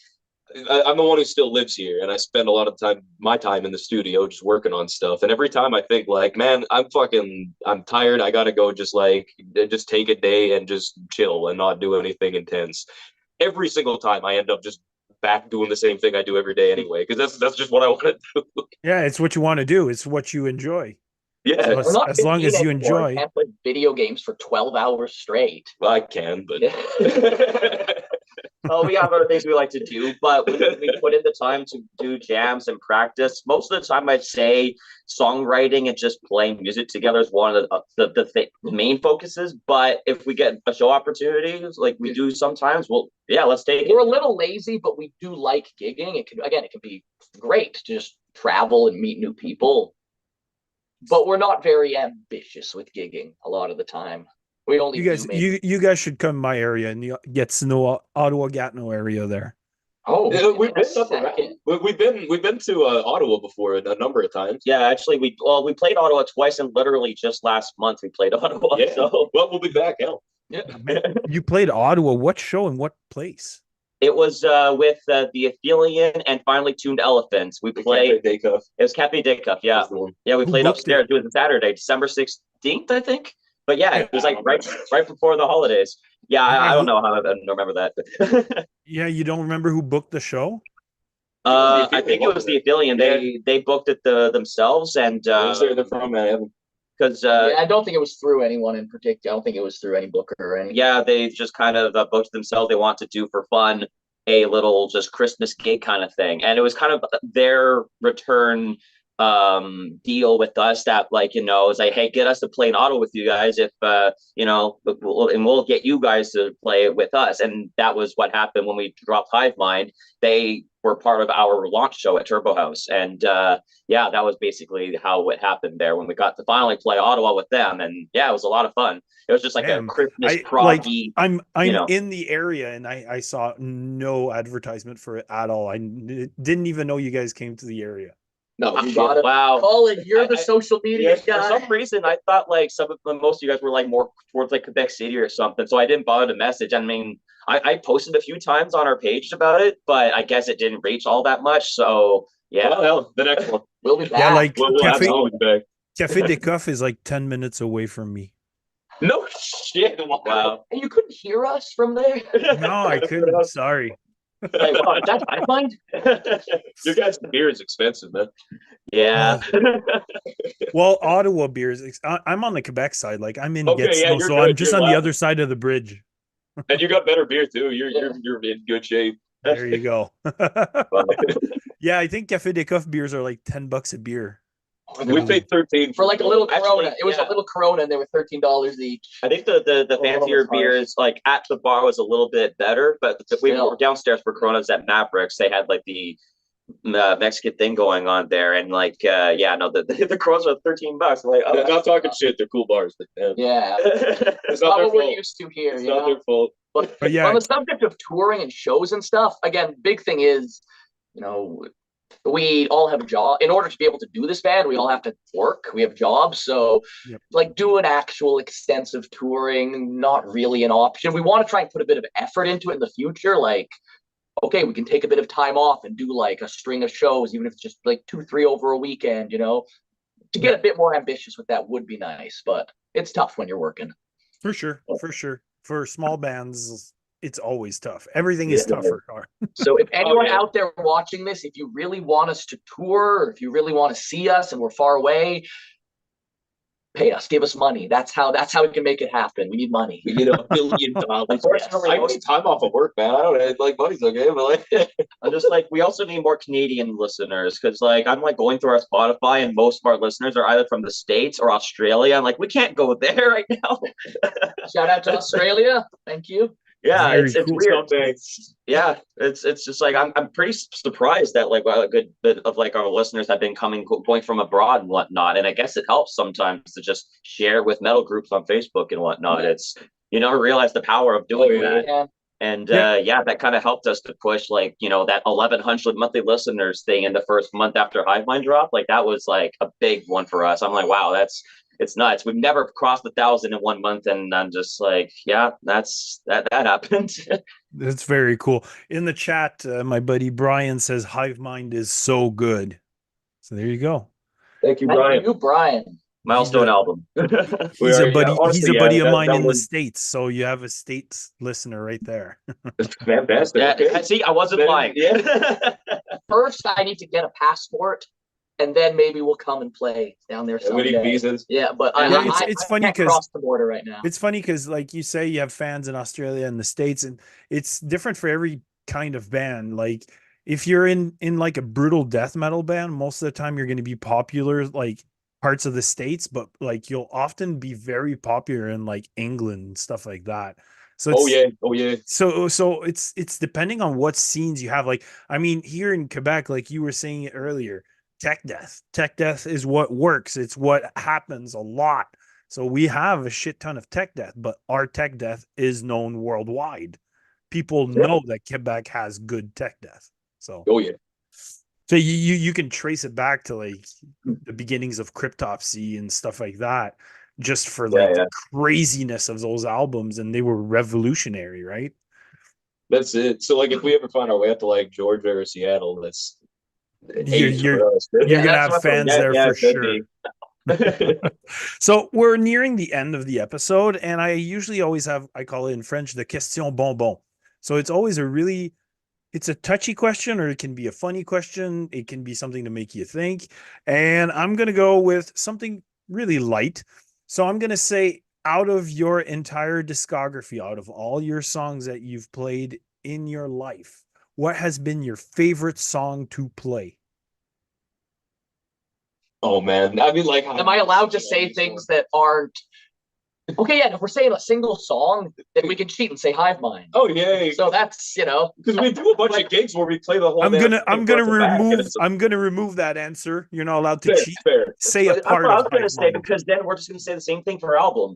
I'm the one who still lives here, and I spend a lot of my time in the studio just working on stuff. And every time I think like, man, I'm tired. I gotta go just take a day and just chill and not do anything intense. Every single time I end up just back doing the same thing I do every day anyway, because that's just what I want to do. Yeah, it's what you want to do. It's what you enjoy. Yeah, so as long as you enjoy. I can't play video games for 12 hours straight. Well, I can, but we have other things we like to do, but we put in the time to do jams and practice. Most of the time, I'd say songwriting and just playing music together is one of the main focuses. But if we get a show opportunities like we do sometimes, let's take it. We're a little lazy, but we do like gigging. It can be great to just travel and meet new people. But we're not very ambitious with gigging a lot of the time. We only You guys, do maybe. you guys should come my area and you get to know Ottawa Gatineau area there. Oh, Yeah, we've been up second. around. We've been to Ottawa before a number of times. Yeah, actually, we played Ottawa twice, and literally just last month we played Ottawa. Yeah. So Well, we'll be back. Hell. Yeah. You played Ottawa. What show and what place? it was with the Aphelion and Finely Tuned Elephants. We played. Day Cuff. It was Cafe Day Cup. Yeah, That's the one. yeah. We Who played booked upstairs. it? It was a Saturday, December 16th, I think. But yeah, it was like right before the holidays. Yeah, I don't know how I don't remember that. Yeah, you don't remember who booked the show? I think it was the Aphelion. They booked it themselves, and They're from because Yeah, I don't think it was through anyone in particular. I don't think it was through any booker or anything. yeah, they just kind of booked themselves. They want to do for fun a little just Christmas gig kind of thing, and it was kind of their return deal with us that like it's like, hey, get us to play an auto with you guys if we'll get you guys to play it with us. And that was what happened when we dropped Hive Mind. They were part of our launch show at Turbo House, and yeah, that was basically how it happened there when we got to finally play Ottawa with them. And yeah, it was a lot a lot of fun. It was just like a Christmas proggy. I'm in the area and I saw no advertisement for it at all. I didn't even know you guys came to the area. No, you got it. Wow. Colin, you're the social media For guy. some reason, I thought like most of you guys were like more towards like Quebec City or something, so I didn't bother to message. I mean, I posted a few times on our page about it, but I guess it didn't reach all that much. So yeah, Well, hell, the next one. We'll be back. Yeah, like We'll Cafe absolutely be back. Cafe de Cuff is like 10 minutes away from me. No shit. wow. And you couldn't hear us from there? No, I couldn't. Sorry. Like, wow, that's I find. Your guys' beer is expensive, man. Yeah. Well, Ottawa beers. I'm on the Quebec side. Like I'm in Okay, yeah, Gatineau, you're so good. I'm just You're on the loud. other side of the bridge. And you got better beer too. You're in good shape. There you go. Yeah, I think Cafe de Cuff beers are like $10 a beer. We paid 13 For like a little Corona. Actually, It was a little Corona, and they were $13 each. I think the little fancier harsh. beers like at the bar was a little bit better, but we Still. were downstairs for Coronas at Mavericks. They had like the Mexican thing going on there, and like the Coronas were $13. I'm like, I'm not talking shit. They're cool bars. But, Yeah. it's Not not their what we're fault. used to here. It's You not know? their fault. But yeah, On the subject of touring and shows and stuff, again, big thing is, we all have a job. In order to be able to do this band, we all have to work. We have jobs. So, Yep. like, doing actual extensive touring, not really an option. We want to try and put a bit of effort into it in the future. Like, okay, we can take a bit of time off and do like a string of shows, even if it's just like 2-3 over a weekend, To get a bit more ambitious with that would be nice, but it's tough when you're working. for sure. For small bands, it's always tough. Everything is tougher. So if anyone yeah. out there watching this, if you really want us to tour, or if you really want to see us and we're far away, pay us, give us money. That's how we can make it happen. We need money. We need $1 billion. Unfortunately, I need time off of work, man. I don't like money's okay, but like I'm just like, we also need more Canadian listeners because like I'm like going through our Spotify and most of our listeners are either from the States or Australia. I'm like, we can't go there right now. Shout out to Australia. Thank you. Yeah, Very it's cool. weird. someday. Yeah, it's just like I'm pretty surprised that like a good bit of like our listeners have been going from abroad and whatnot, and I guess it helps sometimes to just share with metal groups on Facebook and whatnot. It's you never realize the power of doing that, Yeah. and Yeah. that kind of helped us to push like that 1,100 monthly listeners thing in the first month after Hive Mind dropped. Like that was like a big one for us. I'm like, wow, it's nuts. We've never crossed 1,000 in 1 month, and I'm just like, yeah, that happened. That's very cool. In the chat, my buddy Brian says Hive Mind is so good. So there you go. Thank you, Thank Brian. you, Brian. Milestone album. He's a buddy. He's a buddy of mine in the was States. So you have a States listener right there. fantastic. Yeah, Okay. see, I wasn't Then- lying. yeah. First, I need to get a passport, and then maybe we'll come and play down there We need someday. visas. Yeah, but Yeah, it's funny can't 'cause- cross the border right now. It's funny because, like you say, you have fans in Australia and the States, and it's different for every kind of band. Like if you're in like a brutal death metal band, most of the time you're going to be popular like parts of the States, but like you'll often be very popular in like England and stuff like that. So Oh it's, yeah. Oh yeah. so it's depending on what scenes you have. Like I mean, here in Quebec, like you were saying it earlier, tech death is what works. It's what happens a lot. So we have a shit ton of tech death, but our tech death is known worldwide. People know that Quebec has good tech death. So Oh yeah. so you can trace it back to like the beginnings of cryptopsy and stuff like that, just for like the craziness of those albums, and they were revolutionary, right? That's it. So like if we ever find our way up to like Georgia or Seattle, that's You're age you're for us. you're gonna have fans there for it could sure. be. So we're nearing the end of the episode, and I usually always have, I call it in French, the question bonbon. So it's always it's a touchy question, or it can be a funny question. It can be something to make you think. And I'm going to go with something really light. So I'm going to say, out of your entire discography, out of all your songs that you've played in your life, what has been your favorite song to play? Oh man, I mean, like, am I allowed to say things that aren't? Okay, yeah. If we're saying a single song, then we can cheat and say Hive Mind. Oh yeah. So that's because we do a bunch of gigs where we play the whole. I'm gonna remove that answer. You're not allowed to cheat. Fair. Say a That's part what I of was going to Hive say, Mind. because then we're just going to say the same thing for album.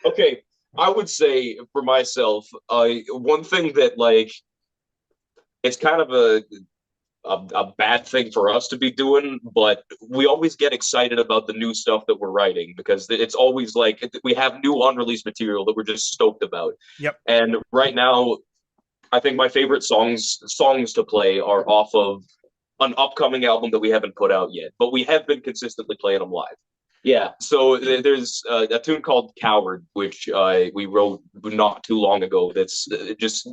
Okay, I would say for myself, one thing that like it's kind of a bad thing for us to be doing, but we always get excited about the new stuff that we're writing because it's always like we have new unreleased material that we're just stoked about. Yep. And right now, I think my favorite songs to play are off of an upcoming album that we haven't put out yet, but we have been consistently playing them live. Yeah. So there's a tune called Coward, which we wrote not too long ago. That's just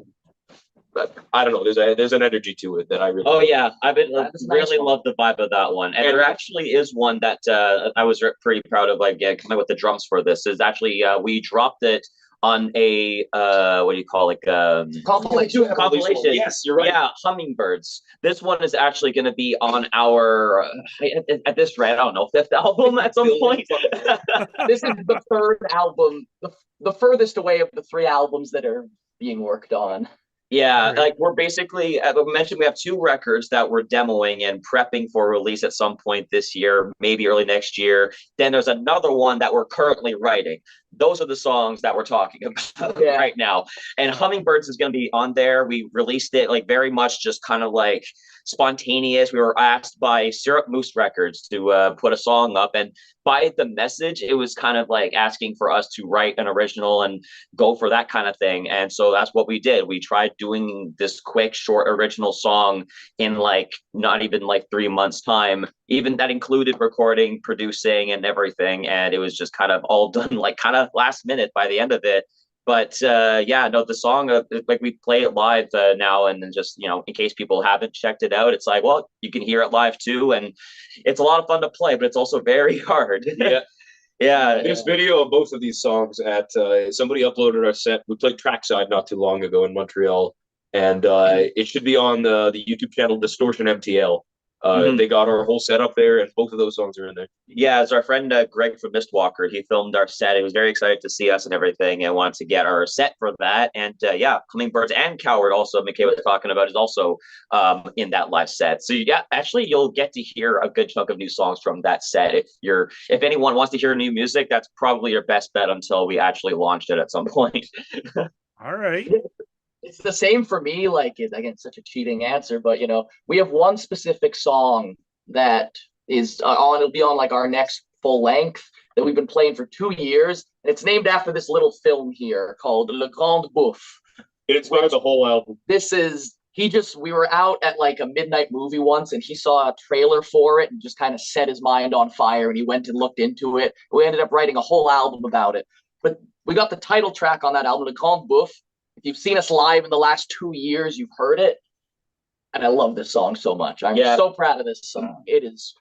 I don't know. There's an energy to it that I really. Oh yeah, I've been really nice love the vibe of that one, and there actually is one that I was pretty proud of. Like coming with the drums for this is actually we dropped it on a what do you call it? Compilation. Yes, you're right. Yeah, Hummingbirds. This one is actually going to be on our at this rate, I don't know, fifth album at some point. This is the third album, the furthest away of the three albums that are being worked on. Yeah, like we're basically, as I mentioned, we have two records that we're demoing and prepping for release at some point this year, maybe early next year. Then there's another one that we're currently writing. Those are the songs that we're talking about right now. And Hummingbirds is going to be on there. We released it like very much just kind of like spontaneous. We were asked by Syrup Moose Records to put a song up, and by the message, it was kind of like asking for us to write an original and go for that kind of thing. And so that's what we did. We tried doing this quick, short original song in like not even like 3 months time. Even that included recording, producing, and everything. And it was just kind of all done like kind of last minute by the end of it. But yeah, no, the song, like we play it live now, and then just, in case people haven't checked it out, it's like, well, you can hear it live too. And it's a lot of fun to play, but it's also very hard. Yeah. Yeah. There's video of both of these songs at somebody uploaded our set. We played Trackside not too long ago in Montreal, and it should be on the YouTube channel Distortion MTL. They got our whole set up there, and both of those songs are in there. Yeah, as our friend Greg from Mistwalker, he filmed our set. He was very excited to see us and everything, and wanted to get our set for that. And yeah, Hummingbirds and Coward, also McKay was talking about, is also in that live set. So yeah, actually, you'll get to hear a good chunk of new songs from that set. If anyone wants to hear new music, that's probably your best bet until we actually launched it at some point. All right. It's the same for me. Like, again, such a cheating answer, but we have one specific song that is it'll be on like our next full length that we've been playing for 2 years, and it's named after this little film here called Le Grand Bouffe. It inspired the whole album. We were out at like a midnight movie once, and he saw a trailer for it and just kind of set his mind on fire, and he went and looked into it. We ended up writing a whole album about it, but we got the title track on that album, Le Grand Bouffe. If you've seen us live in the last 2 years, you've heard it. And I love this song so much. I'm so proud of this song. It is.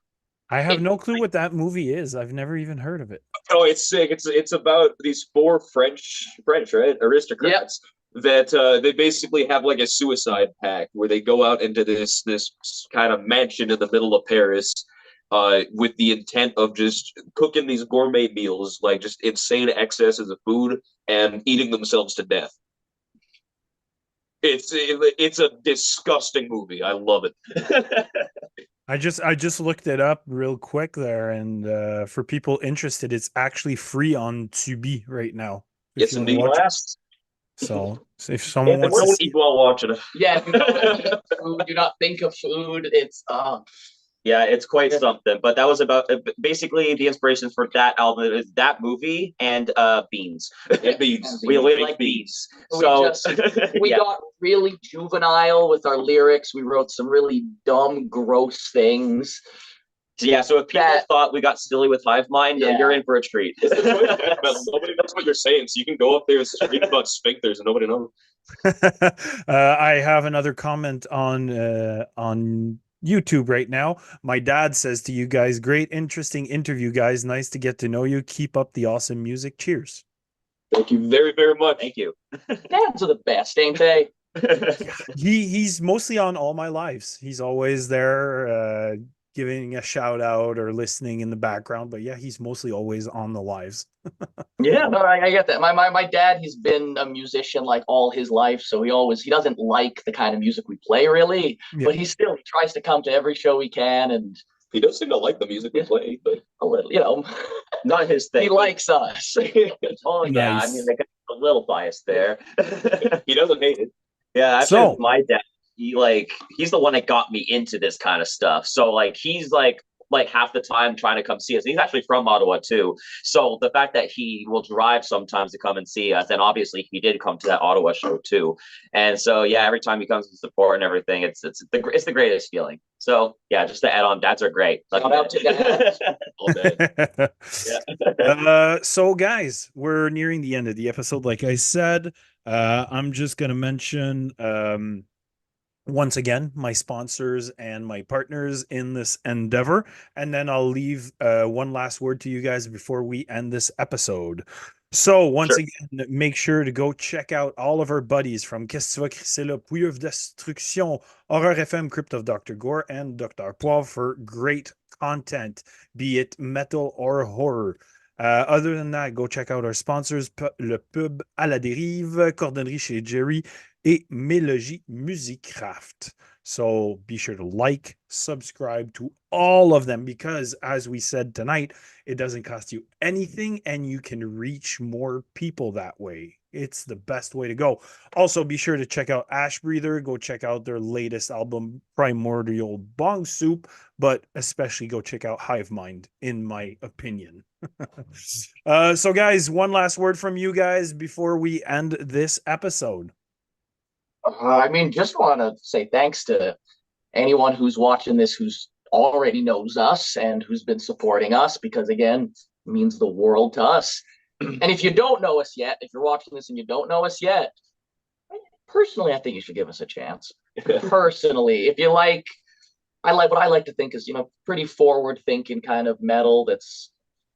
I have no clue what that movie is. I've never even heard of it. Oh, it's sick. It's about these four French, right? Aristocrats that they basically have like a suicide pact where they go out into this kind of mansion in the middle of Paris with the intent of just cooking these gourmet meals, like just insane excesses of food, and eating themselves to death. It's a disgusting movie. I love it. I just looked it up real quick there, and for people interested, it's actually free on Tubi right now. If Yes, you want to indeed. watch it. Last, So if someone if wants no to one see eat while watching it. Yeah, if you don't eat food, do not think of food. It's Yeah, it's quite something. But that was about basically the inspirations for that album is that movie and beans. Beans. We Big like beans. beans. We So just- we got really juvenile with our lyrics. We wrote some really dumb, gross things. yeah, so if people That- thought we got silly with Hive Mind, Yeah. you're in for a treat. Nobody knows what you're saying, so you can go up there and scream about sphincters and nobody knows. I have another comment on YouTube right now. My dad says to you guys, great, interesting interview, guys. Nice to get to know you. Keep up the awesome music. Cheers. Thank you very, very much. Thank you. Dads are the best, ain't they? He's mostly on All My Lives. He's always there, giving a shout out or listening in the background. But yeah, he's mostly always on the lives. Yeah, no, I get that. My dad, he's been a musician like all his life, so he doesn't like the kind of music we play really, Yeah. but he tries to come to every show he can, and He does seem to like the music we play, but a little, you know, Not his thing. he likes us. Oh yeah, Nice. I mean, they got a little bias there. he doesn't hate it. Yeah, actually, So- my dad, he's the one that got me into this kind of stuff. So like, he's like half the time trying to come see us. He's actually from Ottawa too. So the fact that he will drive sometimes to come and see us, and obviously he did come to that Ottawa show too. And so yeah, every time he comes to support and everything, it's the greatest feeling. So yeah, just to add on, dads are great. Shout out to dads. All day. So guys, we're nearing the end of the episode. Like I said, I'm just gonna mention once again my sponsors and my partners in this endeavor, and then I'll leave one last word to you guys before we end this episode. So once again, make sure to go check out all of our buddies from Qu'est-ce que tu vas crisser là, Pouilleuf Destruction, Horror FM, Crypt of Dr. Gore, and Dr. Poivre for great content, be it metal or horror. Other than that, go check out our sponsors, le pub à la dérive, Cordonnerie chez Jerry, et Mélogie Musicraft. So be sure to like, subscribe to all of them, because as we said tonight, it doesn't cost you anything and you can reach more people that way. It's the best way to go. Also, be sure to check out Ashbreather. Go check out their latest album, Primordial Bong Soup, but especially go check out Hive Mind, in my opinion. So guys, one last word from you guys before we end this episode. I mean, just want to say thanks to anyone who's watching this who's already knows us and who's been supporting us, because again, it means the world to us. And if you don't know us yet, if you're watching this and you don't know us yet, personally, I think you should give us a chance. Personally, if you like, what I like to think is, pretty forward thinking kind of metal that's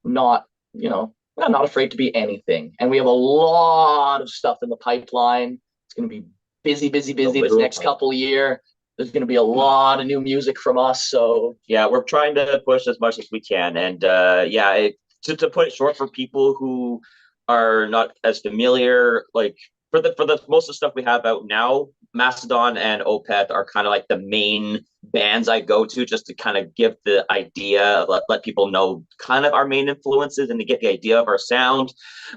not, not afraid to be anything. And we have a lot of stuff in the pipeline. It's going to be busy this next couple of years. There's going to be a lot of new music from us. So yeah, we're trying to push as much as we can. And to put it short for people who are not as familiar, like for the most of the stuff we have out now, Mastodon and Opeth are kind of like the main bands I go to, just to kind of give the idea, let people know kind of our main influences and to get the idea of our sound.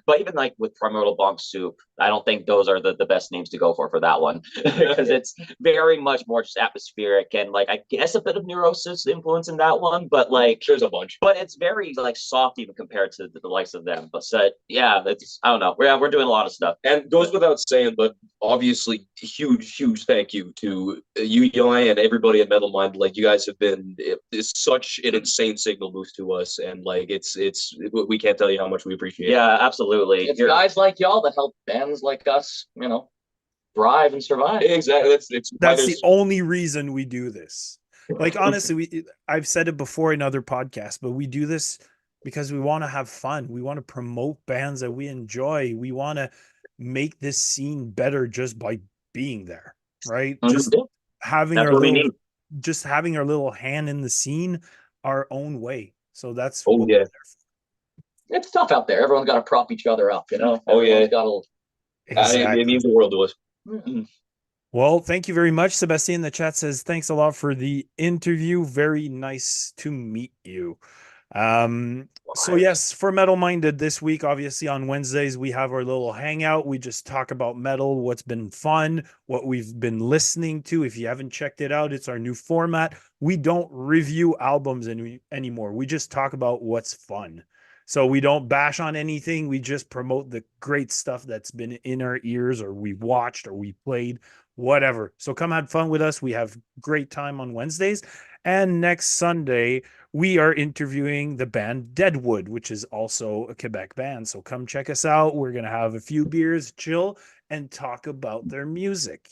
But even like with Primordial Bong Soup, I don't think those are the best names to go for that one, because it's very much more just atmospheric and like, I guess a bit of Neurosis influence in that one, but like There's a bunch. but it's very like soft even compared to the likes of them. But yeah, it's, I don't know, we're doing a lot of stuff. And goes without saying, but obviously huge thank you to you, Eli, and everybody at Metal Mind. Like, you guys have been such an insane signal boost to us, and like it's we can't tell you how much we appreciate it. Yeah, absolutely. it's guys like y'all that help bands like us, thrive and survive. Exactly. That's the only reason we do this. Like, honestly, I've said it before in other podcasts, but we do this because we want to have fun. We want to promote bands that we enjoy. We want to make this scene better just by being there, right? Just having That's our what we little, need. just having our little hand in the scene our own way. So that's Oh, what yeah. we're there for. It's tough out there. Everyone's got to prop each other up, Oh, yeah. Everyone's got to. It means the world to us. Well, thank you very much. Sebastien in the chat says, thanks a lot for the interview. Very nice to meet you. So yes, for Metal Minded this week, obviously on Wednesdays, we have our little hangout. We just talk about metal, what's been fun, what we've been listening to. If you haven't checked it out, it's our new format. We don't review albums anymore. We just talk about what's fun. So we don't bash on anything. We just promote the great stuff that's been in our ears, or we watched, or we played, whatever. So come have fun with us. We have great time on Wednesdays. And next Sunday, we are interviewing the band Deadwood, which is also a Quebec band. So come check us out. We're going to have a few beers, chill, and talk about their music.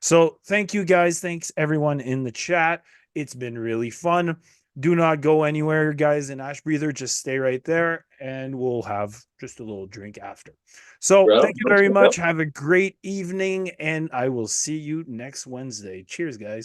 So thank you guys. Thanks everyone in the chat. It's been really fun. Do not go anywhere, guys, in Ashbreather. Just stay right there, and we'll have just a little drink after. So thank you very much. Have a great evening, and I will see you next Wednesday. Cheers, guys.